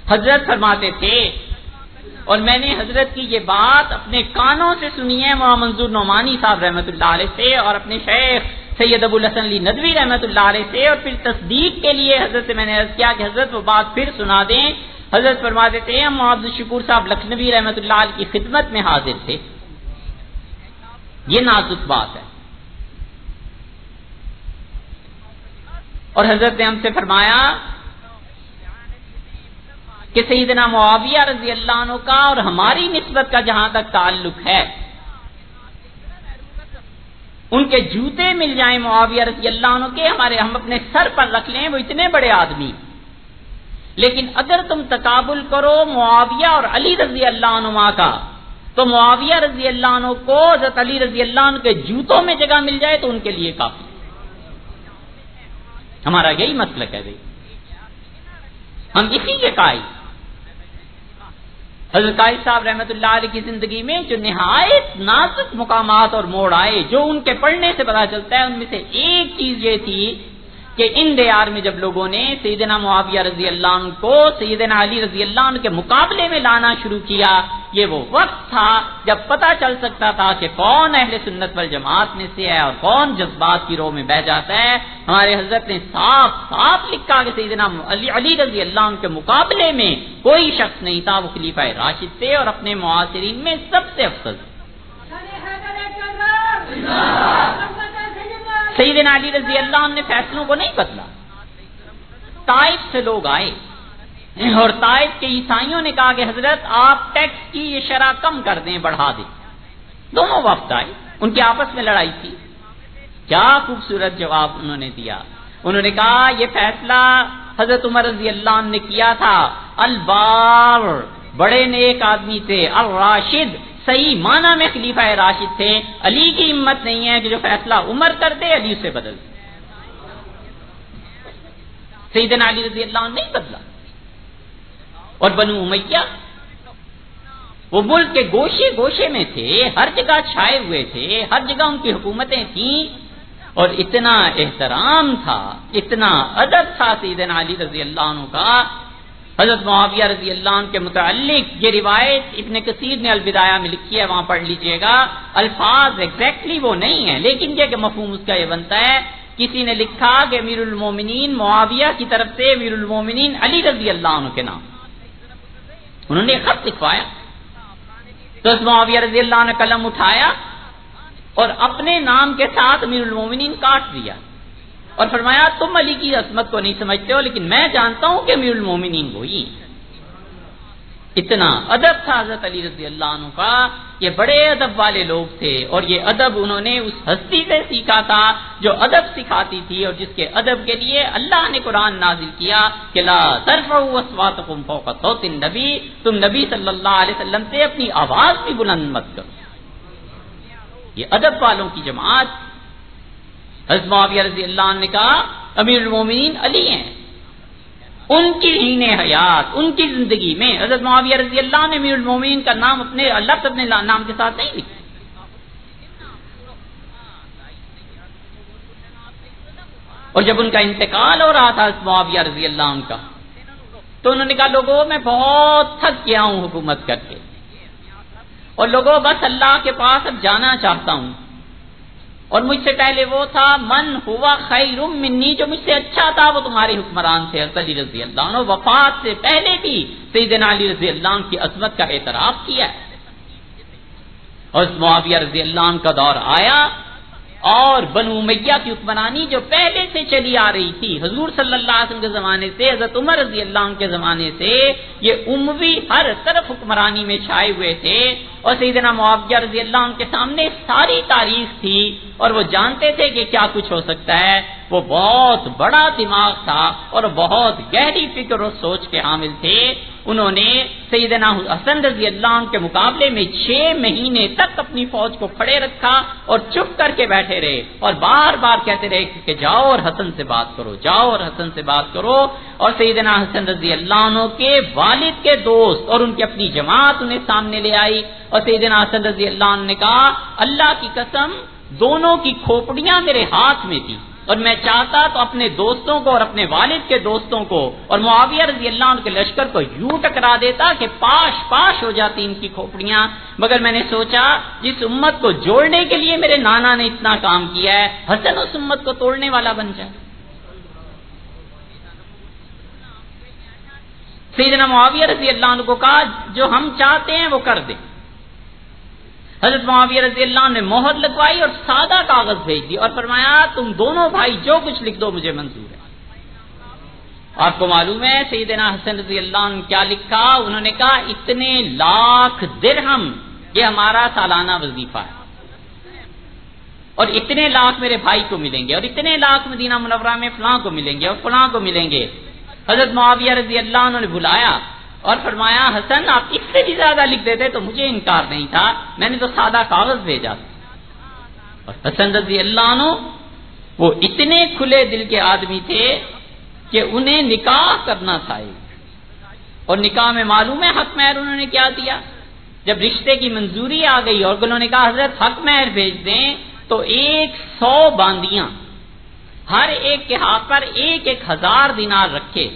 حضرت فرماتے تھے اور میں نے حضرت کی یہ بات اپنے کانوں سے سنی ہے مولانا منظور نعمانی صاحب رحمۃ اللہ علیہ سے اور اپنے شیخ سید ابو الحسن علی ندوی رحمۃ اللہ علیہ سے، اور پھر تصدیق کے لیے حضرت سے میں نے عرض کیا کہ حضرت وہ بات پھر سنا دیں۔ حضرت فرما دیتے ہیں ہم عبد الشکور صاحب لکھنوی رحمۃ اللہ علیہ کی خدمت میں حاضر تھے، یہ نازک بات ہے، اور حضرت نے ہم سے فرمایا کہ سیدنا معاویہ رضی اللہ عنہ کا اور ہماری نسبت کا جہاں تک تعلق ہے، ان کے جوتے مل جائیں معاویہ رضی اللہ عنہ کے، ہم اپنے سر پر رکھ لیں، وہ اتنے بڑے آدمی، لیکن اگر تم تقابل کرو معاویہ اور علی رضی اللہ عنہ کا، تو معاویہ رضی اللہ عنہ کو حضرت علی رضی اللہ عنہ کے جوتوں میں جگہ مل جائے تو ان کے لیے کافی۔ ہمارا یہی مسلک ہے بھائی، ہم اسی کے قائل۔ حضرت قائد صاحب رحمۃ اللہ علیہ کی زندگی میں جو نہایت نازک مقامات اور موڑ آئے، جو ان کے پڑھنے سے پتہ چلتا ہے، ان میں سے ایک چیز یہ تھی کہ ان دیار میں جب لوگوں نے سیدنا معاویہ رضی اللہ عنہ کو سیدنا علی رضی اللہ عنہ کے مقابلے میں لانا شروع کیا، یہ وہ وقت تھا جب پتہ چل سکتا تھا کہ کون اہل سنت والجماعت میں سے ہے اور کون جذبات کی رو میں بہ جاتا ہے۔ ہمارے حضرت نے صاف صاف لکھا کہ سیدنا علی رضی اللہ عنہ کے مقابلے میں کوئی شخص نہیں تھا، وہ خلیفہ راشد تھے اور اپنے معاصرین میں سب سے افضل تھے۔ سیدنا علی رضی اللہ عنہ نے فیصلوں کو نہیں بدلا، طائف سے لوگ آئے اور طائف کے عیسائیوں نے کہا کہ حضرت آپ ٹیکس کی یہ شرح کم کر دیں، بڑھا دیں۔ دونوں وفد آئے، ان کی آپس میں لڑائی تھی، کیا خوبصورت جواب انہوں نے دیا۔ انہوں نے کہا یہ فیصلہ حضرت عمر رضی اللہ عنہ نے کیا تھا، البار بڑے نیک آدمی تھے، الراشد صحیح معنی میں خلیفہ راشد تھے، علی کی ہمت نہیں ہے کہ جو فیصلہ عمر کر دے علی سے بدل دے۔ سیدنا علی رضی اللہ عنہ نہیں بدلا۔ اور بنو امیہ وہ ملک کے گوشے گوشے میں تھے، ہر جگہ چھائے ہوئے تھے، ہر جگہ ان کی حکومتیں تھیں، اور اتنا احترام تھا، اتنا ادب تھا سیدنا علی رضی اللہ عنہ کا۔ حضرت معاویہ رضی اللہ عنہ کے متعلق یہ روایت ابن کثیر نے البدایہ میں لکھی ہے، وہاں پڑھ لیجئے گا۔ الفاظ ایگزیکٹلی وہ نہیں ہیں، لیکن یہ کہ مفہوم اس کا یہ بنتا ہے، کسی نے لکھا کہ امیر المومنین معاویہ کی طرف سے امیر المومنین علی رضی اللہ عنہ کے نام، انہوں نے خط لکھوایا، تو اس معاویہ رضی اللہ عنہ نے قلم اٹھایا اور اپنے نام کے ساتھ امیر المومنین کاٹ دیا اور فرمایا تم علی کی عظمت کو نہیں سمجھتے ہو، لیکن میں جانتا ہوں کہ امیر المومنین وہی۔ اتنا ادب تھا حضرت علی رضی اللہ عنہ کا، یہ بڑے ادب والے لوگ تھے، اور یہ ادب انہوں نے اس ہستی سے سیکھا تھا جو ادب سکھاتی تھی، اور جس کے ادب کے لیے اللہ نے قرآن نازل کیا کہ لا ترفعوا اصواتکم فوق صوت النبی، تم نبی صلی اللہ علیہ وسلم سے اپنی آواز بھی بلند مت کرو۔ یہ ادب والوں کی جماعت۔ حضرت معاویہ رضی اللہ عنہ نے کہا امیر المومنین علی ہیں، ان کی ہین حیات، ان کی زندگی میں حضرت معاویہ رضی اللہ عنہ نے امیر المومنین کا نام اپنے لفظ اپنے نام کے ساتھ نہیں لکھا۔ اور جب ان کا انتقال ہو رہا تھا حضرت معاویہ رضی اللہ عنہ کا، تو انہوں نے کہا لوگوں میں بہت تھک گیا ہوں حکومت کر کے، اور لوگوں بس اللہ کے پاس اب جانا چاہتا ہوں، اور مجھ سے پہلے وہ تھا من ہوا خیر منی، جو مجھ سے اچھا تھا وہ تمہارے حکمران تھے حضرت علی رضی اللہ عنہ۔ وفات سے پہلے بھی سیدنا علی رضی اللہ عنہ کی عظمت کا اعتراف کیا، اور معاویہ رضی اللہ عنہ کا دور آیا، اور بنو امیہ کی حکمرانی جو پہلے سے چلی آ رہی تھی حضور صلی اللہ علیہ وسلم کے زمانے سے، حضرت عمر رضی اللہ عنہ کے زمانے سے، یہ اموی ہر طرف حکمرانی میں چھائے ہوئے تھے، اور سیدنا معاویہ رضی اللہ عنہ کے سامنے ساری تاریخ تھی، اور وہ جانتے تھے کہ کیا کچھ ہو سکتا ہے۔ وہ بہت بڑا دماغ تھا اور بہت گہری فکر اور سوچ کے حامل تھے۔ انہوں نے سیدنا حسن رضی اللہ عنہ کے مقابلے میں 6 مہینے تک اپنی فوج کو کھڑے رکھا اور چپ کر کے بیٹھے رہے، اور بار بار کہتے رہے کہ جاؤ اور حسن سے بات کرو، جاؤ اور حسن سے بات کرو۔ اور سیدنا حسن رضی اللہ عنہ کے والد کے دوست اور ان کی اپنی جماعت انہیں سامنے لے آئی، اور سیدنا حسن رضی اللہ عنہ نے کہا اللہ کی قسم دونوں کی کھوپڑیاں میرے ہاتھ میں تھی، اور میں چاہتا تو اپنے دوستوں کو اور اپنے والد کے دوستوں کو اور معاویہ رضی اللہ عنہ کے لشکر کو یوں ٹکرا دیتا کہ پاش پاش ہو جاتی ان کی کھوپڑیاں، مگر میں نے سوچا جس امت کو جوڑنے کے لیے میرے نانا نے اتنا کام کیا ہے، حسن اس امت کو توڑنے والا بن جائے۔ سیدنا معاویہ رضی اللہ عنہ کو کہا جو ہم چاہتے ہیں وہ کر دیں۔ حضرت معاویہ رضی اللہ عنہ نے مہر لگوائی اور سادہ کاغذ بھیج دی اور فرمایا تم دونوں بھائی جو کچھ لکھ دو مجھے منظور ہے۔ آپ کو معلوم ہے سیدنا حسن رضی اللہ عنہ کیا لکھا؟ انہوں نے کہا اتنے لاکھ درہم یہ ہمارا سالانہ وظیفہ ہے، اور اتنے لاکھ میرے بھائی کو ملیں گے، اور اتنے لاکھ مدینہ منورہ میں فلاں کو ملیں گے اور فلاں کو ملیں گے۔ حضرت معاویہ رضی اللہ عنہ نے بلایا اور فرمایا حسن آپ اس سے بھی زیادہ لکھ دیتے تو مجھے انکار نہیں تھا، میں نے تو سادہ کاغذ بھیجا تھا۔ اور حسن رضی اللہ عنہ وہ اتنے کھلے دل کے آدمی تھے کہ انہیں نکاح کرنا تھا، اور نکاح میں معلوم ہے حق مہر انہوں نے کیا دیا؟ جب رشتے کی منظوری آ گئی اور انہوں نے کہا حضرت حق مہر بھیج دیں تو 100 باندیاں ہر ایک کے ہاتھ پر 1,000 دینار رکھے،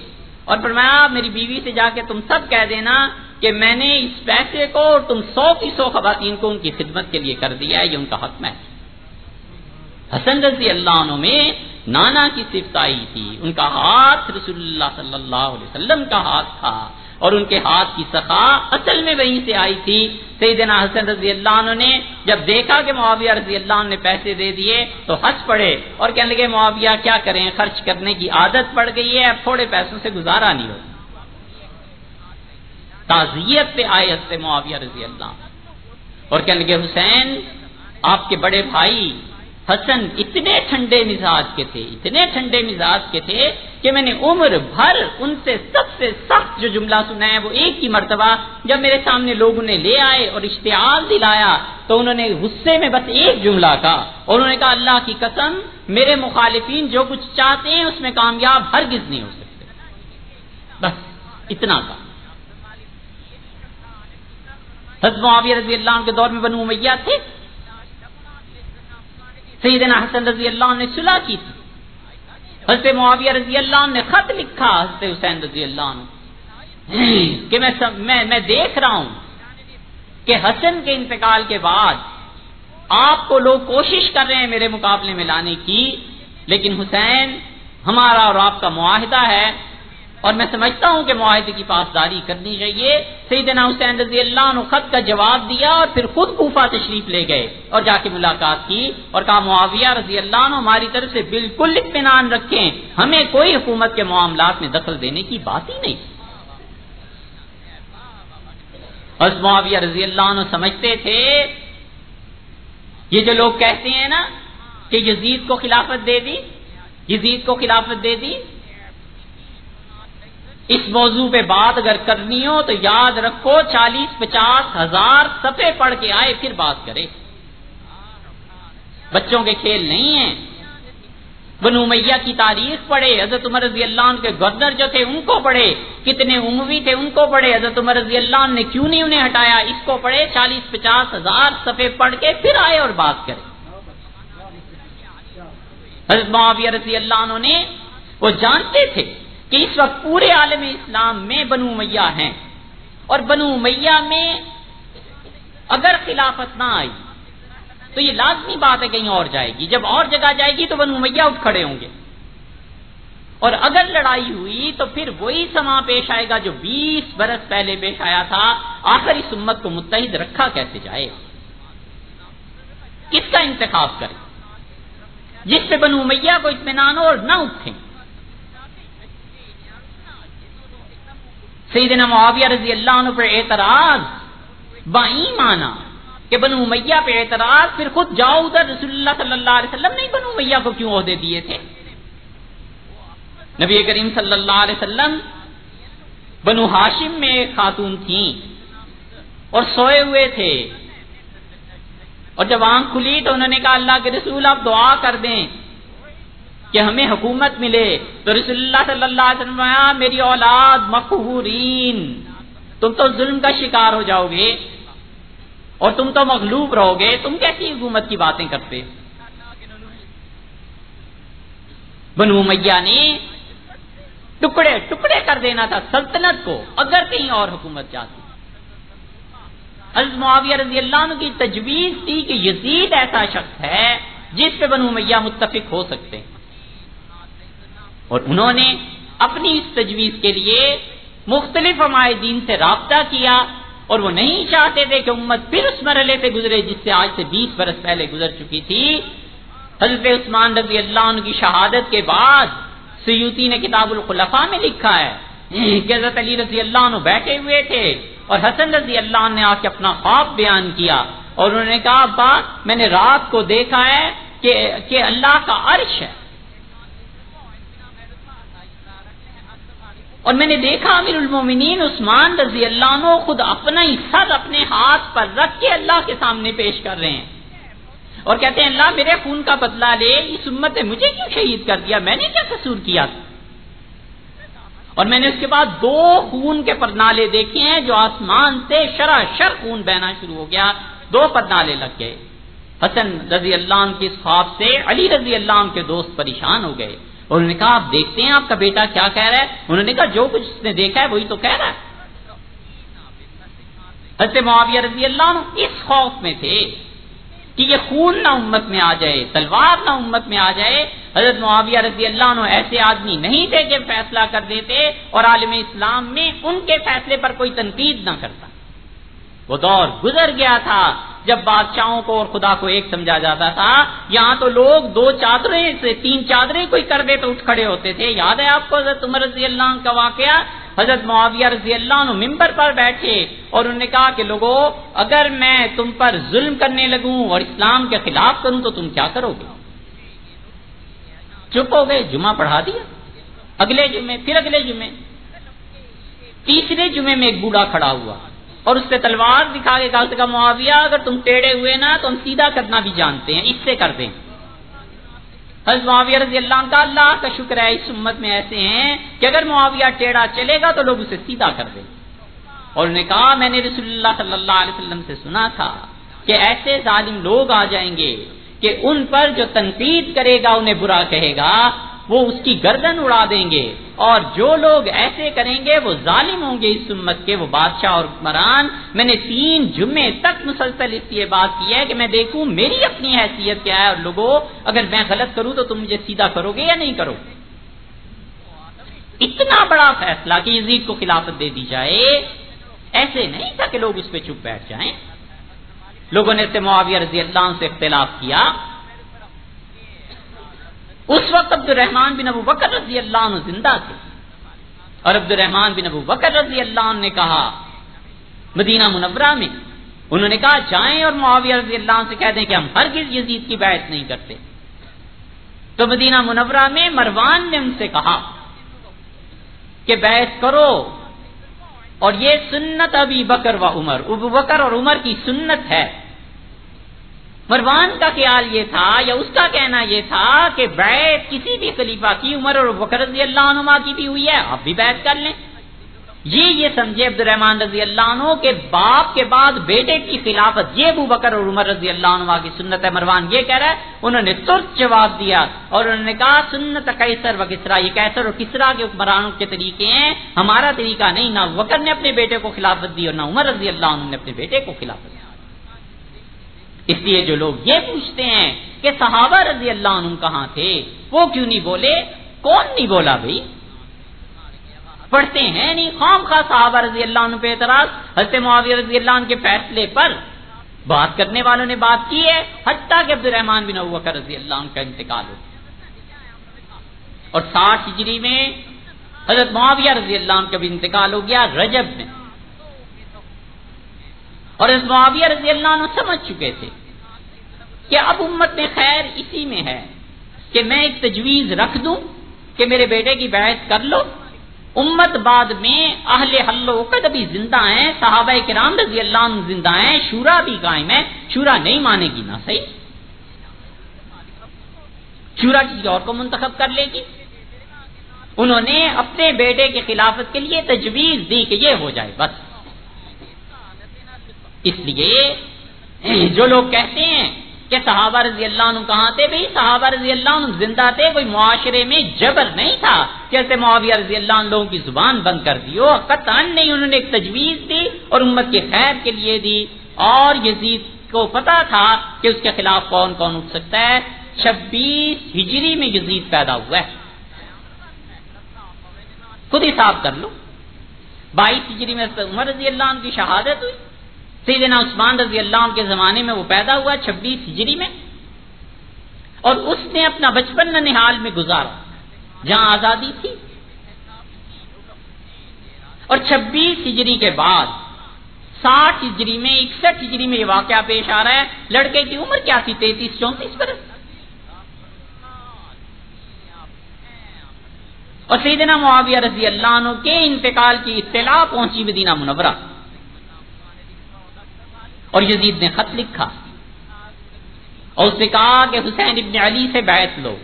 اور فرمایا میری بیوی سے جا کے تم سب کہہ دینا کہ میں نے اس پیسے کو تم 100 کی 100 خواتین کو ان کی خدمت کے لیے کر دیا ہے، یہ ان کا حق ہے۔ حسن رضی اللہ عنہ میں نانا کی صفت آئی تھی، ان کا ہاتھ رسول اللہ صلی اللہ علیہ وسلم کا ہاتھ تھا، اور ان کے ہاتھ کی سخا اصل میں وہیں سے آئی تھی۔ سیدنا حسن رضی اللہ عنہ نے جب دیکھا کہ معاویہ رضی اللہ عنہ نے پیسے دے دیے تو ہنس پڑے اور کہنے لگے معاویہ کیا کریں، خرچ کرنے کی عادت پڑ گئی ہے، اب تھوڑے پیسوں سے گزارا نہیں ہو۔ تعزیت پہ آئے حضرت معاویہ رضی اللہ عنہ اور کہنے لگے حسین آپ کے بڑے بھائی حسن اتنے ٹھنڈے مزاج کے تھے، اتنے ٹھنڈے مزاج کے تھے کہ میں نے عمر بھر ان سے سب سے سخت جو جملہ سنا ہے وہ ایک ہی مرتبہ جب میرے سامنے لوگ انہیں لے آئے اور اشتعال دلایا تو انہوں نے غصے میں بس ایک جملہ کہا، اور انہوں نے کہا اللہ کی قسم میرے مخالفین جو کچھ چاہتے ہیں اس میں کامیاب ہرگز نہیں ہو سکتے، بس اتنا کہا۔ حضرت معاویہ رضی اللہ عنہ کے دور میں بنو امیہ تھے، سیدنا حسن رضی اللہ عنہ نے صلح کی تھی، حضرت معاویہ رضی اللہ عنہ نے خط لکھا حضرت حسین رضی اللہ عنہ کہ میں دیکھ رہا ہوں کہ حسن کے انتقال کے بعد آپ کو لوگ کوشش کر رہے ہیں میرے مقابلے میں لانے کی، لیکن حسین ہمارا اور آپ کا معاہدہ ہے اور میں سمجھتا ہوں کہ معاہدے کی پاسداری کرنی چاہیے۔ سیدنا حسین رضی اللہ عنہ خط کا جواب دیا اور پھر خود کوفہ تشریف لے گئے اور جا کے ملاقات کی اور کہا معاویہ رضی اللہ عنہ ہماری طرف سے بالکل اطمینان رکھیں، ہمیں کوئی حکومت کے معاملات میں دخل دینے کی بات ہی نہیں۔ حضرت معاویہ رضی اللہ عنہ سمجھتے تھے یہ جو لوگ کہتے ہیں نا کہ یزید کو خلافت دے دی، یزید کو خلافت دے دی، اس موضوع پہ بات اگر کرنی ہو تو یاد رکھو 40-50 ہزار صفحے پڑھ کے آئے پھر بات کرے، بچوں کے کھیل نہیں ہیں۔ بنو امیہ کی تاریخ پڑھے، حضرت عمر رضی اللہ عنہ کے گورنر جو تھے ان کو پڑھے، کتنے اموی تھے ان کو پڑھے، حضرت عمر رضی اللہ عنہ نے کیوں نہیں انہیں ہٹایا اس کو پڑھے، 40-50 ہزار صفحے پڑھ کے پھر آئے اور بات کرے۔ حضرت معاویہ رضی اللہ عنہ نے وہ جانتے تھے کہ اس وقت پورے عالم اسلام میں بنو امیہ ہیں، اور بنو امیہ میں اگر خلافت نہ آئی تو یہ لازمی بات ہے کہیں اور جائے گی، جب اور جگہ جائے گی تو بنو امیہ اٹھ کھڑے ہوں گے، اور اگر لڑائی ہوئی تو پھر وہی سما پیش آئے گا جو 20 برس پہلے پیش آیا تھا۔ آخر اس امت کو متحد رکھا کیسے جائے، کس کا انتخاب کرے جس پہ بنو امیہ کو اطمینان ہو اور نہ اٹھیں۔ سیدنا معاویہ رضی اللہ عنہ پر اعتراض باایمانہ کہ بنو امیہ پہ اعتراض، پھر خود جاؤ ادھر رسول اللہ صلی اللہ علیہ وسلم نے بنو امیہ کو کیوں عہدے دیے تھے؟ نبی کریم صلی اللہ علیہ وسلم بنو ہاشم میں ایک خاتون تھیں اور سوئے ہوئے تھے، اور جب آنکھ کھلی تو انہوں نے کہا اللہ کے رسول آپ دعا کر دیں کہ ہمیں حکومت ملے، تو رسول اللہ صلی اللہ علیہ وسلم نے میری اولاد مقہورین، تم تو ظلم کا شکار ہو جاؤ گے اور تم تو مغلوب رہو گے، تم کیسی حکومت کی باتیں کرتے؟ بنو امیہ نے ٹکڑے ٹکڑے کر دینا تھا سلطنت کو اگر کہیں اور حکومت جاتی. حضرت معاویہ رضی اللہ عنہ کی تجویز تھی کہ یزید ایسا شخص ہے جس پہ بنو امیہ متفق ہو سکتے ہیں، اور انہوں نے اپنی اس تجویز کے لیے مختلف علماء دین سے رابطہ کیا، اور وہ نہیں چاہتے تھے کہ امت پھر اس مرحلے سے گزرے جس سے آج سے 20 برس پہلے گزر چکی تھی. حضرت عثمان رضی اللہ عنہ کی شہادت کے بعد سیوطی نے کتاب الخلفاء میں لکھا ہے کہ حضرت علی رضی اللہ عنہ بیٹھے ہوئے تھے اور حسن رضی اللہ عنہ نے آ کے اپنا خواب بیان کیا، اور انہوں نے کہا ابا میں نے رات کو دیکھا ہے کہ اللہ کا عرش ہے، اور میں نے دیکھا امیر المومنین عثمان رضی اللہ عنہ خود اپنا ہی سر اپنے ہاتھ پر رکھ کے اللہ کے سامنے پیش کر رہے ہیں اور کہتے ہیں اللہ میرے خون کا بدلہ لے، اس امت نے مجھے کیوں شہید کر دیا، میں نے کیا قصور کیا تھا. اور میں نے اس کے بعد 2 خون کے پرنالے دیکھے ہیں جو آسمان سے شراشر خون بہنا شروع ہو گیا، 2 پرنالے لگ گئے. حسن رضی اللہ عنہ کے اس خواب سے علی رضی اللہ عنہ کے دوست پریشان ہو گئے، اور انہوں نے کہا آپ دیکھتے ہیں آپ کا بیٹا کیا کہہ رہا ہے. انہوں نے کہا جو کچھ اس نے دیکھا ہے وہی تو کہہ رہا ہے. حضرت معاویہ رضی اللہ عنہ اس خوف میں تھے کہ یہ خون نہ امت میں آ جائے، تلوار نہ امت میں آ جائے. حضرت معاویہ رضی اللہ عنہ ایسے آدمی نہیں تھے کہ فیصلہ کر دیتے اور عالم اسلام میں ان کے فیصلے پر کوئی تنقید نہ کرتا. وہ دور گزر گیا تھا جب بادشاہوں کو اور خدا کو ایک سمجھا جاتا تھا. یہاں تو لوگ 2 چادریں سے 3 چادریں کوئی کر دے تو اٹھ کھڑے ہوتے تھے. یاد ہے آپ کو حضرت عمر رضی اللہ عنہ کا واقعہ؟ حضرت معاویہ رضی اللہ عنہ ممبر پر بیٹھے اور انہوں نے کہا کہ لوگوں اگر میں تم پر ظلم کرنے لگوں اور اسلام کے خلاف کروں تو تم کیا کرو گے؟ چپ ہو گئے، جمعہ پڑھا دیا. اگلے جمعے، پھر اگلے جمعے، تیسرے جمعے میں ایک بوڑھا کھڑا ہوا اور اس سے تلوار دکھا کے کہا معاویہ اگر تم ٹیڑے ہوئے نا تو ہم سیدھا کرنا بھی جانتے ہیں، اس سے کر دیں. حضرت معاویہ رضی اللہ عنہ کا اللہ کا شکر ہے اس امت میں ایسے ہیں کہ اگر معاویہ ٹیڑھا چلے گا تو لوگ اسے سیدھا کر دیں. اور انہوں نے کہا میں نے رسول اللہ صلی اللہ علیہ وسلم سے سنا تھا کہ ایسے ظالم لوگ آ جائیں گے کہ ان پر جو تنقید کرے گا انہیں برا کہے گا وہ اس کی گردن اڑا دیں گے، اور جو لوگ ایسے کریں گے وہ ظالم ہوں گے اس امت کے، وہ بادشاہ اور حکمران. میں نے 3 جمعے تک مسلسل اس لیے بات کی ہے کہ میں دیکھوں میری اپنی حیثیت کیا ہے، اور لوگوں اگر میں غلط کروں تو تم مجھے سیدھا کرو گے یا نہیں کرو گے. اتنا بڑا فیصلہ کہ یزید کو خلافت دے دی جائے، ایسے نہیں تھا کہ لوگ اس پہ چپ بیٹھ جائیں. لوگوں نے معاویہ رضی اللہ عنہ سے اختلاف کیا. اس وقت عبد الرحمن بن ابو بکر رضی اللہ عنہ زندہ تھے، اور عبد الرحمن بن ابو بکر رضی اللہ عنہ نے کہا مدینہ منورہ میں، انہوں نے کہا جائیں اور معاویہ رضی اللہ عنہ سے کہہ دیں کہ ہم ہرگز یزید کی بیعت نہیں کرتے. تو مدینہ منورہ میں مروان نے ان سے کہا کہ بیعت کرو، اور یہ سنت ابی بکر و عمر، ابو بکر اور عمر کی سنت ہے. مروان کا خیال یہ تھا یا اس کا کہنا یہ تھا کہ بیعت کسی بھی خلیفہ کی عمر اور ابو بکر رضی اللہ عنہ کی بھی ہوئی ہے، آپ بھی بیعت کر لیں. یہ سمجھے عبد الرحمن رضی اللہ عنہ کہ باپ کے بعد بیٹے کی خلافت یہ ابو بکر اور عمر رضی اللہ عنہ کی سنت ہے. مروان یہ کہہ رہا ہے. انہوں نے ترت جواب دیا اور انہوں نے کہا سنت قیصر و کسرا، یہ قیصر اور کسرا کے حکمرانوں کے طریقے ہیں، ہمارا طریقہ نہیں. نہ ابو بکر نے اپنے بیٹے کو خلافت دی اور نہ عمر رضی اللہ عنہ نے اپنے بیٹے کو خلافت دی. اس لیے جو لوگ یہ پوچھتے ہیں کہ صحابہ رضی اللہ عنہ کہاں تھے، وہ کیوں نہیں بولے؟ کون نہیں بولا بھائی؟ پڑھتے ہیں نہیں خام خواہ صحابہ رضی اللہ عنہ پہ اعتراض. حضرت معاویہ رضی اللہ عنہ کے فیصلے پر بات کرنے والوں نے بات کی ہے، حتیٰ کہ عبد الرحمن بن ابو بکر رضی اللہ عنہ کا انتقال ہو. اور 60 ہجری میں حضرت معاویہ رضی اللہ عنہ کا بھی انتقال ہو گیا رجب میں. اور حضرت معاویہ رضی اللہ عنہ سمجھ چکے تھے کہ اب امت میں خیر اسی میں ہے کہ میں ایک تجویز رکھ دوں کہ میرے بیٹے کی بیعت کر لو. امت بعد میں اہل حل و عقد بھی زندہ ہیں، صحابہ کرام رضی اللہ عنہ زندہ ہیں، شورا بھی قائم ہے. شورا نہیں مانے گی نا صحیح، شورا کسی اور کو منتخب کر لے گی. انہوں نے اپنے بیٹے کی خلافت کے لیے تجویز دی کہ یہ ہو جائے بس. اس لیے جو لوگ کہتے ہیں کہ صحابہ رضی اللہ عنہ کہاں تھے؟ بھئی صحابہ رضی اللہ عنہ زندہ تھے، کوئی معاشرے میں جبر نہیں تھا جیسے معاویہ رضی اللہ عنہ لوگوں کی زبان بند کر دی ہو، قطعاً نہیں، انہوں نے ایک تجویز دی اور امت کے خیر کے لیے دی، اور یزید کو پتا تھا کہ اس کے خلاف کون کون اٹھ سکتا ہے۔ 26 ہجری میں یزید پیدا ہوا ہے، خود حساب کر لو، 22 ہجری میں عمر رضی اللہ عنہ کی شہادت ہوئی، سیدنا عثمان رضی اللہ عنہ کے زمانے میں وہ پیدا ہوا 26 ہجری میں، اور اس نے اپنا بچپن ننھال میں گزارا جہاں آزادی تھی، اور 26 ہجری کے بعد 60 ہجری میں 61 ہجری میں یہ واقعہ پیش آ رہا ہے۔ لڑکے کی عمر کیا تھی؟ 33-34 برس، اور سیدنا معاویہ رضی اللہ عنہ کے انتقال کی اطلاع پہنچی مدینہ منورہ، اور یزید نے خط لکھا اور اس نے کہا کہ حسین ابن علی سے بیعت لو۔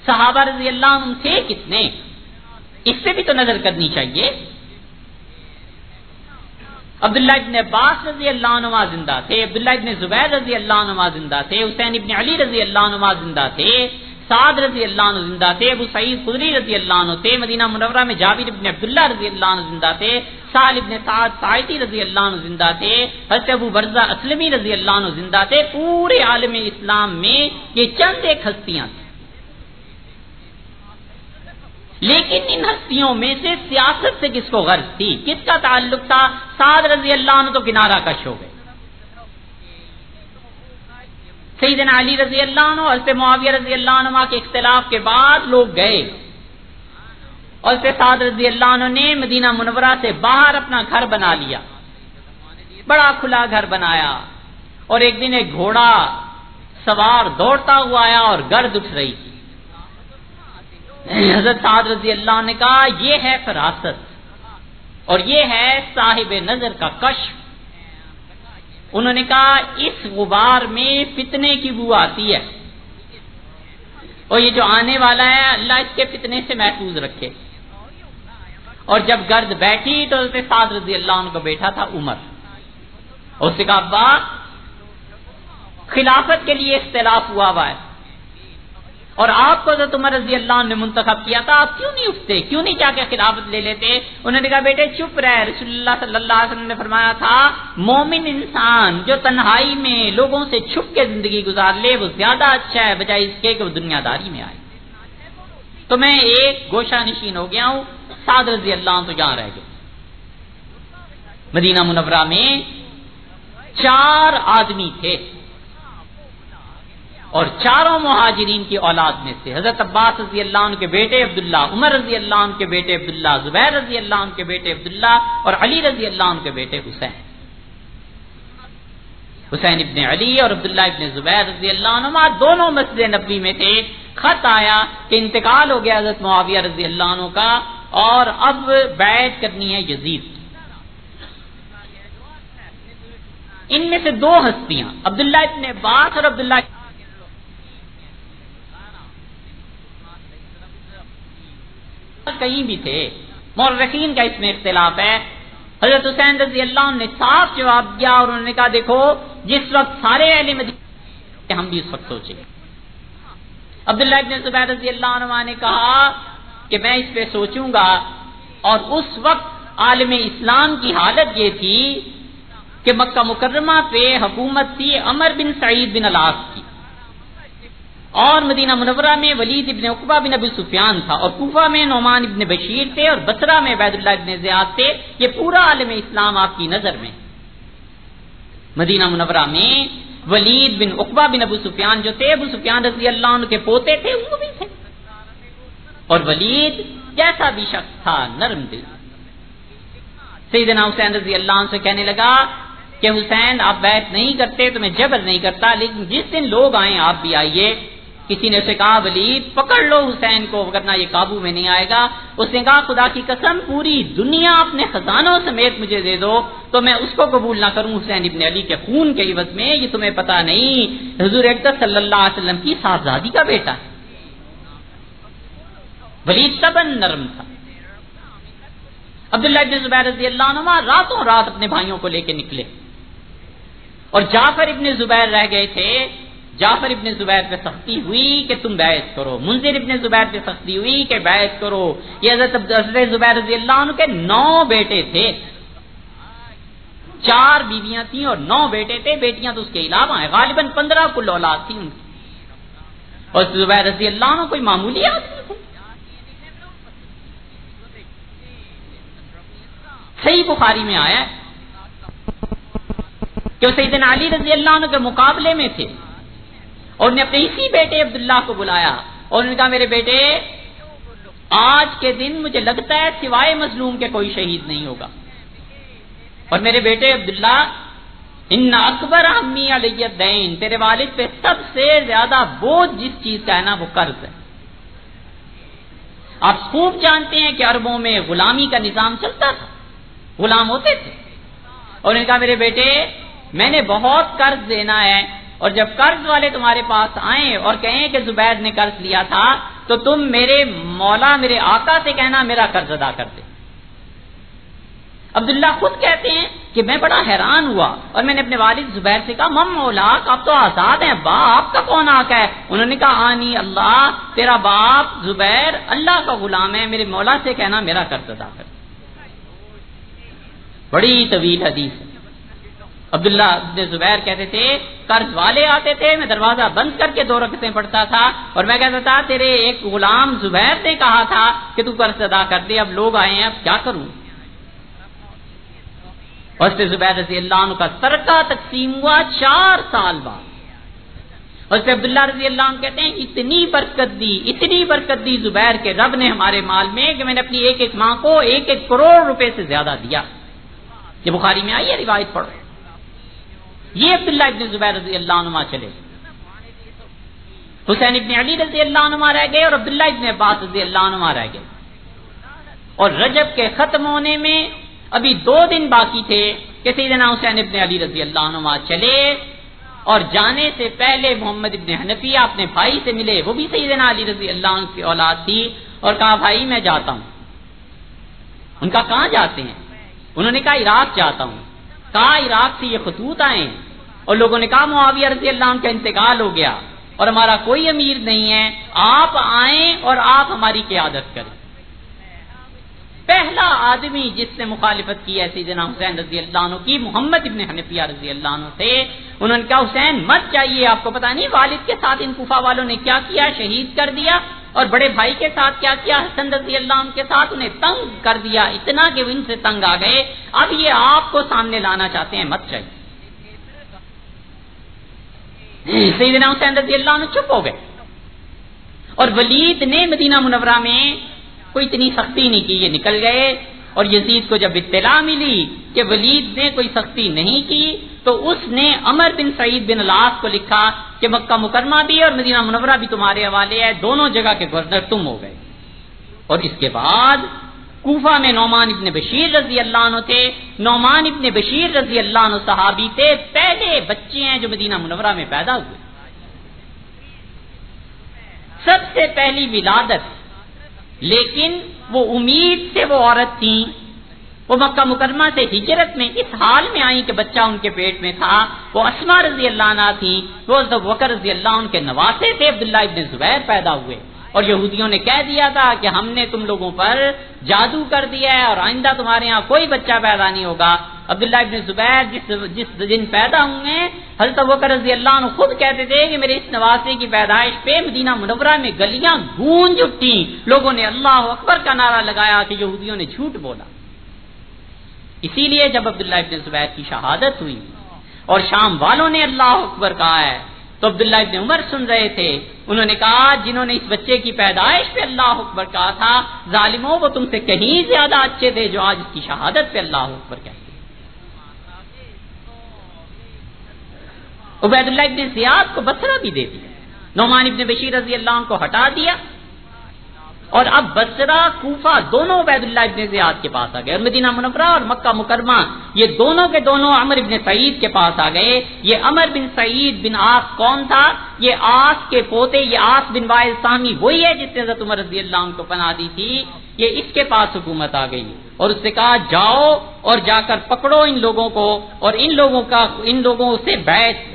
صحابہ رضی اللہ عنہ تھے کتنے؟ اس سے بھی تو نظر کرنی چاہیے۔ عبداللہ ابن عباس رضی اللہ عنہ زندہ تھے، عبداللہ ابن زبیر رضی اللہ عنہ زندہ تھے، حسین ابن علی رضی اللہ عنہ زندہ تھے، سعد رضی اللہ عنہ زندہ تھے، ابو سعید خدری رضی اللہ عنہ تھے، مدینہ منورہ میں جابر ابن عبداللہ رضی اللہ عنہ زندہ تھے، سہل ابن سعد ساعدی رضی اللہ عنہ زندہ تھے، حضرت ابو برزہ اسلمی رضی اللہ عنہ زندہ تھے۔ پورے عالم اسلام میں یہ چند ایک ہستیاں تھیں، لیکن ان ہستیوں میں سے سیاست سے کس کو غرض تھی، کس کا تعلق تھا؟ سعد رضی اللہ عنہ تو کنارہ کش ہو گئے، سیدنا علی رضی اللہ عنہ اور حضرت معاویہ رضی اللہ عنہ کے اختلاف کے بعد لوگ گئے، اور حضرت سعد رضی اللہ عنہ نے مدینہ منورہ سے باہر اپنا گھر بنا لیا، بڑا کھلا گھر بنایا، اور ایک دن ایک گھوڑا سوار دوڑتا ہوا آیا اور گرد اٹھ رہی تھی۔ حضرت سعد رضی اللہ عنہ نے کہا یہ ہے فراست، اور یہ ہے صاحب نظر کا کشف۔ انہوں نے کہا اس غبار میں فتنے کی بو آتی ہے، اور یہ جو آنے والا ہے اللہ اس کے فتنے سے محفوظ رکھے۔ اور جب گرد بیٹھی تو حضرت سعد رضی اللہ عنہ کا بیٹا تھا عمر، اور اس نے کہا ابا خلافت کے لیے اختلاف ہوا ہے، اور آپ کو حضرت عمر رضی اللہ عنہ نے منتخب کیا تھا، آپ کیوں نہیں اٹھتے، کیوں نہیں جا کے خلافت لے لیتے؟ انہوں نے کہا بیٹے چپ رہ، رسول اللہ صلی اللہ علیہ وسلم نے فرمایا تھا مومن انسان جو تنہائی میں لوگوں سے چھپ کے زندگی گزار لے وہ زیادہ اچھا ہے بجائے اس کے کہ وہ دنیا داری میں آئے۔ تو میں ایک گوشہ نشین ہو گیا ہوں، سعد رضی اللہ عنہ تو جہاں رہ گئے۔ مدینہ منورہ میں 4 آدمی تھے، اور چاروں مہاجرین کی اولاد میں سے حضرت عباس رضی اللہ عنہ کے بیٹے عبداللہ، عمر رضی اللہ عنہ کے بیٹے عبداللہ، زبیر رضی اللہ عنہ کے بیٹے عبداللہ، اور علی رضی اللہ عنہ کے بیٹے حسین۔ حسین ابن علی اور عبداللہ ابن زبیر رضی اللہ عنہ دونوں مسجد نبوی میں تھے۔ خط آیا کہ انتقال ہو گیا حضرت معاویہ رضی اللہ عنہ کا، اور اب بیعت کرنی ہے یزید۔ ان میں سے 2 ہستیاں عبداللہ ابن عباس اور عبداللہ کہیں بھی تھے، مورخین کا اس میں اختلاف ہے۔ حضرت حسین رضی اللہ عنہ نے صاف جواب دیا، اور انہوں نے کہا دیکھو جس وقت سارے اہل مدینہ ہم بھی اس وقت سوچیں۔ عبداللہ ابن زبیر رضی اللہ عنہ نے کہا کہ میں اس پہ سوچوں گا، اور اس وقت عالم اسلام کی حالت یہ تھی کہ مکہ مکرمہ پہ حکومت تھی عمر بن سعید بن العاص کی، اور مدینہ منورہ میں ولید ابن عقبہ بن ابی سفیان تھا، اور کوفہ میں نعمان ابن بشیر تھے، اور بصرہ میں عبید اللہ ابن زیاد تھے۔ یہ پورا عالم اسلام آپ کی نظر میں۔ مدینہ منورہ میں ولید بن عقبہ بن ابو سفیان جو تھے، ابو سفیان رضی اللہ عنہ کے پوتے تھے، وہ بھی تھے، اور ولید جیسا بھی شخص تھا نرم دل۔ سیدنا حسین رضی اللہ عنہ سے کہنے لگا کہ حسین آپ بیعت نہیں کرتے تو میں جبر نہیں کرتا، لیکن جس دن لوگ آئیں آپ بھی آئیے۔ کسی نے اسے کہا ولید پکڑ لو حسین کو ورنہ یہ قابو میں نہیں آئے گا۔ اس نے کہا خدا کی قسم پوری دنیا اپنے خزانوں سمیت مجھے دے دو تو میں اس کو قبول نہ کروں حسین ابن علی کے خون کے عوض میں۔ یہ تمہیں پتا نہیں حضور اقدس صلی اللہ علیہ وسلم کی صاحبزادی کا بیٹا ہے۔ ولید طبعاً نرم تھا۔ عبداللہ ابن زبیر رضی اللہ عنہ راتوں رات اپنے بھائیوں کو لے کے نکلے، اور جعفر ابن زبیر رہ گئے تھے. جعفر ابن زبیر پہ سختی ہوئی کہ تم بیعت کرو. منذر ابن زبیر پہ سختی ہوئی کہ بیعت کرو. یہ حضرت زبیر رضی اللہ عنہ کے 9 بیٹے تھے. 4 بیویاں تھیں اور 9 بیٹے تھے. بیٹیاں تو اس کے علاوہ ہیں. غالباً 15 کل اولاد تھی ان کی. اور زبیر رضی اللہ عنہ کوئی معمولی آدمی تھے. صحیح بخاری میں آیا ہے کہ وہ سیدنا علی رضی اللہ عنہ کے مقابلے میں تھے اور انہوں نے اپنے اسی بیٹے عبداللہ کو بلایا اور انہوں نے کہا میرے بیٹے آج کے دن مجھے لگتا ہے سوائے مظلوم کے کوئی شہید نہیں ہوگا. اور میرے بیٹے عبداللہ ان اکبر امی علی الدین، تیرے والد پہ سب سے زیادہ بوجھ جس چیز کا ہے نا وہ قرض ہے. آپ خوب جانتے ہیں کہ عربوں میں غلامی کا نظام چلتا تھا، غلام ہوتے تھے. اور انہوں نے کہا میرے بیٹے میں نے بہت قرض دینا ہے اور جب قرض والے تمہارے پاس آئیں اور کہیں کہ زبیر نے قرض لیا تھا تو تم میرے مولا میرے آقا سے کہنا میرا قرض ادا کر دے. عبداللہ خود کہتے ہیں کہ میں بڑا حیران ہوا اور میں نے اپنے والد زبیر سے کہا مم مولا آپ تو آزاد ہیں، باپ کا کون آقا ہے؟ انہوں نے کہا آنی اللہ، تیرا باپ زبیر اللہ کا غلام ہے، میرے مولا سے کہنا میرا قرض ادا کر. بڑی طویل حدیث ہے. عبداللہ ابن زبیر کہتے تھے قرض والے آتے تھے، میں دروازہ بند کر کے 2 رکعتیں پڑھتا تھا اور میں کہتا تھا تیرے ایک غلام زبیر نے کہا تھا کہ تو قرض ادا کر دے، اب لوگ آئے ہیں اب کیا کروں. اور اس سے زبیر رضی اللہ عنہ کا ترکہ تقسیم ہوا 4 سال بعد. اور اس سے عبداللہ رضی اللہ عنہ کہتے ہیں اتنی برکت دی زبیر کے رب نے ہمارے مال میں کہ میں نے اپنی ایک ماں کو 1 کروڑ روپے سے زیادہ دیا. یہ بخاری میں آئی ہے روایت پڑھو. یہ عبداللہ ابن زبیر رضی اللہ عنہ چلے. حسین ابن علی رضی اللہ عنہ رہ گئے اور عبداللہ ابن عباس رضی اللہ عنہ رہ گئے. اور رجب کے ختم ہونے میں ابھی 2 دن باقی تھے کہ سیدنا حسین ابن علی رضی اللہ عنہ چلے اور جانے سے پہلے محمد ابن حنفیہ اپنے بھائی سے ملے، وہ بھی سیدنا علی رضی اللہ عنہ کی اولاد تھی، اور کہا بھائی میں جاتا ہوں. ان کا کہاں جاتے ہیں؟ انہوں نے کہا عراق جاتا ہوں. کہا عراق سے یہ خطوط آئے اور لوگوں نے کہا معاویہ رضی اللہ عنہ کا انتقال ہو گیا اور ہمارا کوئی امیر نہیں ہے، آپ آئیں اور آپ ہماری قیادت کریں. پہلا آدمی جس نے مخالفت کی ہے سیدنا حسین رضی اللہ عنہ کی محمد ابن حنفیہ رضی اللہ عنہ تھے. انہوں نے کہا حسین مت جائیے، آپ کو پتا نہیں والد کے ساتھ ان کوفہ والوں نے کیا کیا، شہید کر دیا، اور بڑے بھائی کے ساتھ کیا کیا، حسن رضی اللہ عنہ کے ساتھ انہیں تنگ کر دیا، اتنا کہ ان سے تنگ آ گئے، اب یہ آپ کو سامنے لانا چاہتے ہیں، مت جائیے. سیدنا حسین رضی اللہ عنہ چپ ہو گئے. اور ولید نے مدینہ منورہ میں کوئی اتنی سختی نہیں کی، یہ نکل گئے. اور یزید کو جب اطلاع ملی کہ ولید نے کوئی سختی نہیں کی تو اس نے عمر بن سعید بن العاص کو لکھا کہ مکہ مکرمہ بھی اور مدینہ منورہ بھی تمہارے حوالے ہے، دونوں جگہ کے گورنر تم ہو گئے. اور اس کے بعد کوفہ میں نعمان ابن بشیر رضی اللہ عنہ تھے. نعمان ابن بشیر رضی اللہ عنہ صحابی تھے، پہلے بچے ہیں جو مدینہ منورہ میں پیدا ہوئے، سب سے پہلی ولادت. لیکن وہ امید سے وہ عورت تھی، وہ مکہ مکرمہ سے ہجرت میں اس حال میں آئی کہ بچہ ان کے پیٹ میں تھا. وہ اسماء رضی اللہ عنہ تھی، وہ ابو بکر رضی اللہ عنہ کے نواسے تھے. عبداللہ ابن زبیر پیدا ہوئے اور یہودیوں نے کہہ دیا تھا کہ ہم نے تم لوگوں پر جادو کر دیا ہے اور آئندہ تمہارے ہاں کوئی بچہ پیدا نہیں ہوگا. عبداللہ ابن زبیر جس دن پیدا ہوئے، حضرت ابو بکر رضی اللہ عنہ خود کہتے تھے کہ میرے اس نواسے کی پیدائش پہ مدینہ منورہ میں گلیاں گونج اٹھی، لوگوں نے اللہ اکبر کا نعرہ لگایا کہ یہودیوں نے جھوٹ بولا. اسی لیے جب عبداللہ ابن زبیر کی شہادت ہوئی اور شام والوں نے اللہ اکبر کہا ہے تو عبداللہ ابن عمر سن رہے تھے. انہوں نے کہا جنہوں نے اس بچے کی پیدائش پہ اللہ اکبر کہا تھا، ظالموں وہ تم سے کہیں زیادہ اچھے تھے جو آج اس کی شہادت پہ اللہ اکبر کہتے. عبید اللہ ابن زیاد کو بصرہ بھی دے دیا، نعمان ابن بشیر رضی اللہ عنہ کو ہٹا دیا، اور اب بصرہ کوفہ دونوں عبید اللہ ابن زیاد کے پاس آ گئے، اور مدینہ منورہ اور مکہ مکرمہ یہ دونوں کے دونوں عمر ابن سعید کے پاس آ گئے. یہ عمر بن سعید بن عاص کون تھا؟ یہ عاص کے پوتے، یہ عاص بن وائل سامی وہی ہے جس نے حضرت عمر رضی اللہ عنہ کو پناہ دی تھی. یہ اس کے پاس حکومت آ گئی اور اس نے کہا جاؤ اور جا کر پکڑو ان لوگوں کو اور ان لوگوں سے بیعت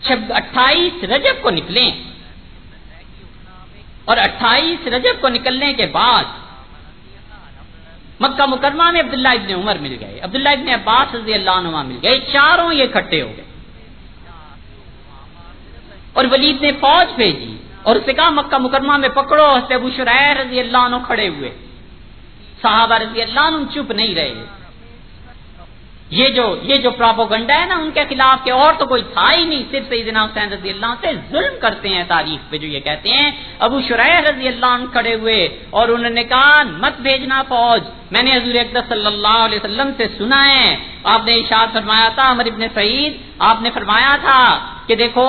28 رجب کو نکلیں، اور 28 رجب کو نکلنے کے بعد مکہ مکرمہ میں عبداللہ ابن عمر مل گئے، عبداللہ ابن عباس رضی اللہ عنہما مل گئے، چاروں یہ اکٹھے ہو گئے اور ولید نے فوج بھیجی اور اس نے کہا مکہ مکرمہ میں پکڑو۔ حضرت ابو شریح رضی اللہ عنہ کھڑے ہوئے، صحابہ رضی اللہ عنہ چپ نہیں رہے۔ یہ جو پراپوگنڈا ہے نا ان کے خلاف کہ اور تو کوئی تھا ہی نہیں، صرف سیدنا حسین رضی اللہ عنہ سے ظلم کرتے ہیں تاریخ پہ، جو یہ کہتے ہیں۔ ابو شریح رضی اللہ عنہ کھڑے ہوئے اور انہوں نے کہا مت بھیجنا فوج، میں نے حضور اقدس صلی اللہ علیہ وسلم سے سنا ہے، آپ نے ارشاد فرمایا تھا، عمر ابن سعید آپ نے فرمایا تھا کہ دیکھو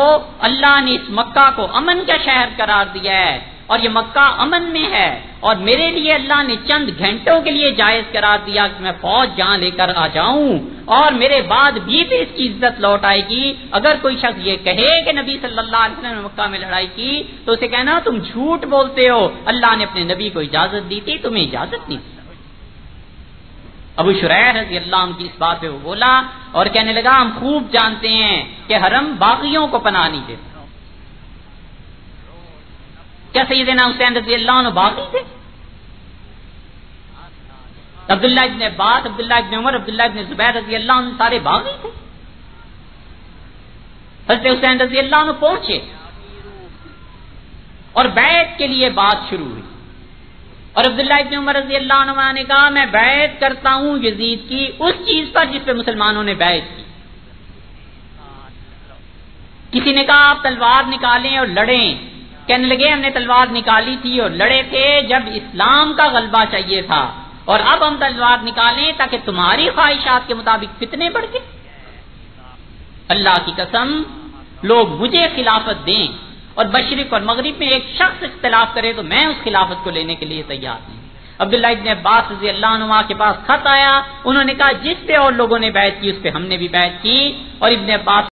اللہ نے اس مکہ کو امن کا شہر قرار دیا ہے اور یہ مکہ امن میں ہے، اور میرے لیے اللہ نے چند گھنٹوں کے لیے جائز قرار دیا کہ میں فوج جہاں لے کر آ جاؤں، اور میرے بعد بھی اس کی عزت لوٹ آئے گی۔ اگر کوئی شخص یہ کہے کہ نبی صلی اللہ علیہ وسلم نے مکہ میں لڑائی کی تو اسے کہنا تم جھوٹ بولتے ہو، اللہ نے اپنے نبی کو اجازت دی تھی، تمہیں اجازت نہیں تھی۔ ابو شریح رضی اللہ عنہ کی اس بات پہ وہ بولا اور کہنے لگا ہم خوب جانتے ہیں کہ حرم باغیوں کو پناہ نہیں دیتا۔ کیا سیدنا حسین رضی اللہ عنہ باغی تھے؟ عبداللہ ابن عباس، عبداللہ ابن عمر، عبداللہ ابن زبیر رضی اللہ عنہ سارے باغی تھے۔ حضرت حسین رضی اللہ عنہ پہنچے اور بیعت کے لیے بات شروع ہوئی، اور عبداللہ ابن عمر رضی اللہ عنہ نے کہا میں بیعت کرتا ہوں یزید کی اس چیز پر جس پہ مسلمانوں نے بیعت کی۔ کسی نے کہا آپ تلوار نکالیں اور لڑیں، کہنے لگے ہم نے تلوار نکالی تھی اور لڑے تھے جب اسلام کا غلبہ چاہیے تھا، اور اب ہم تلوار نکالیں تاکہ تمہاری خواہشات کے مطابق فتنے بڑھ گئے۔ اللہ کی قسم لوگ مجھے خلافت دیں اور مشرق اور مغرب میں ایک شخص اختلاف کرے تو میں اس خلافت کو لینے کے لیے تیار نہیں۔ عبداللہ ابن عباس رضی اللہ عنہ کے پاس خط آیا، انہوں نے کہا جس پہ اور لوگوں نے بیعت کی اس پہ ہم نے بھی بیعت کی، اور ابن عباس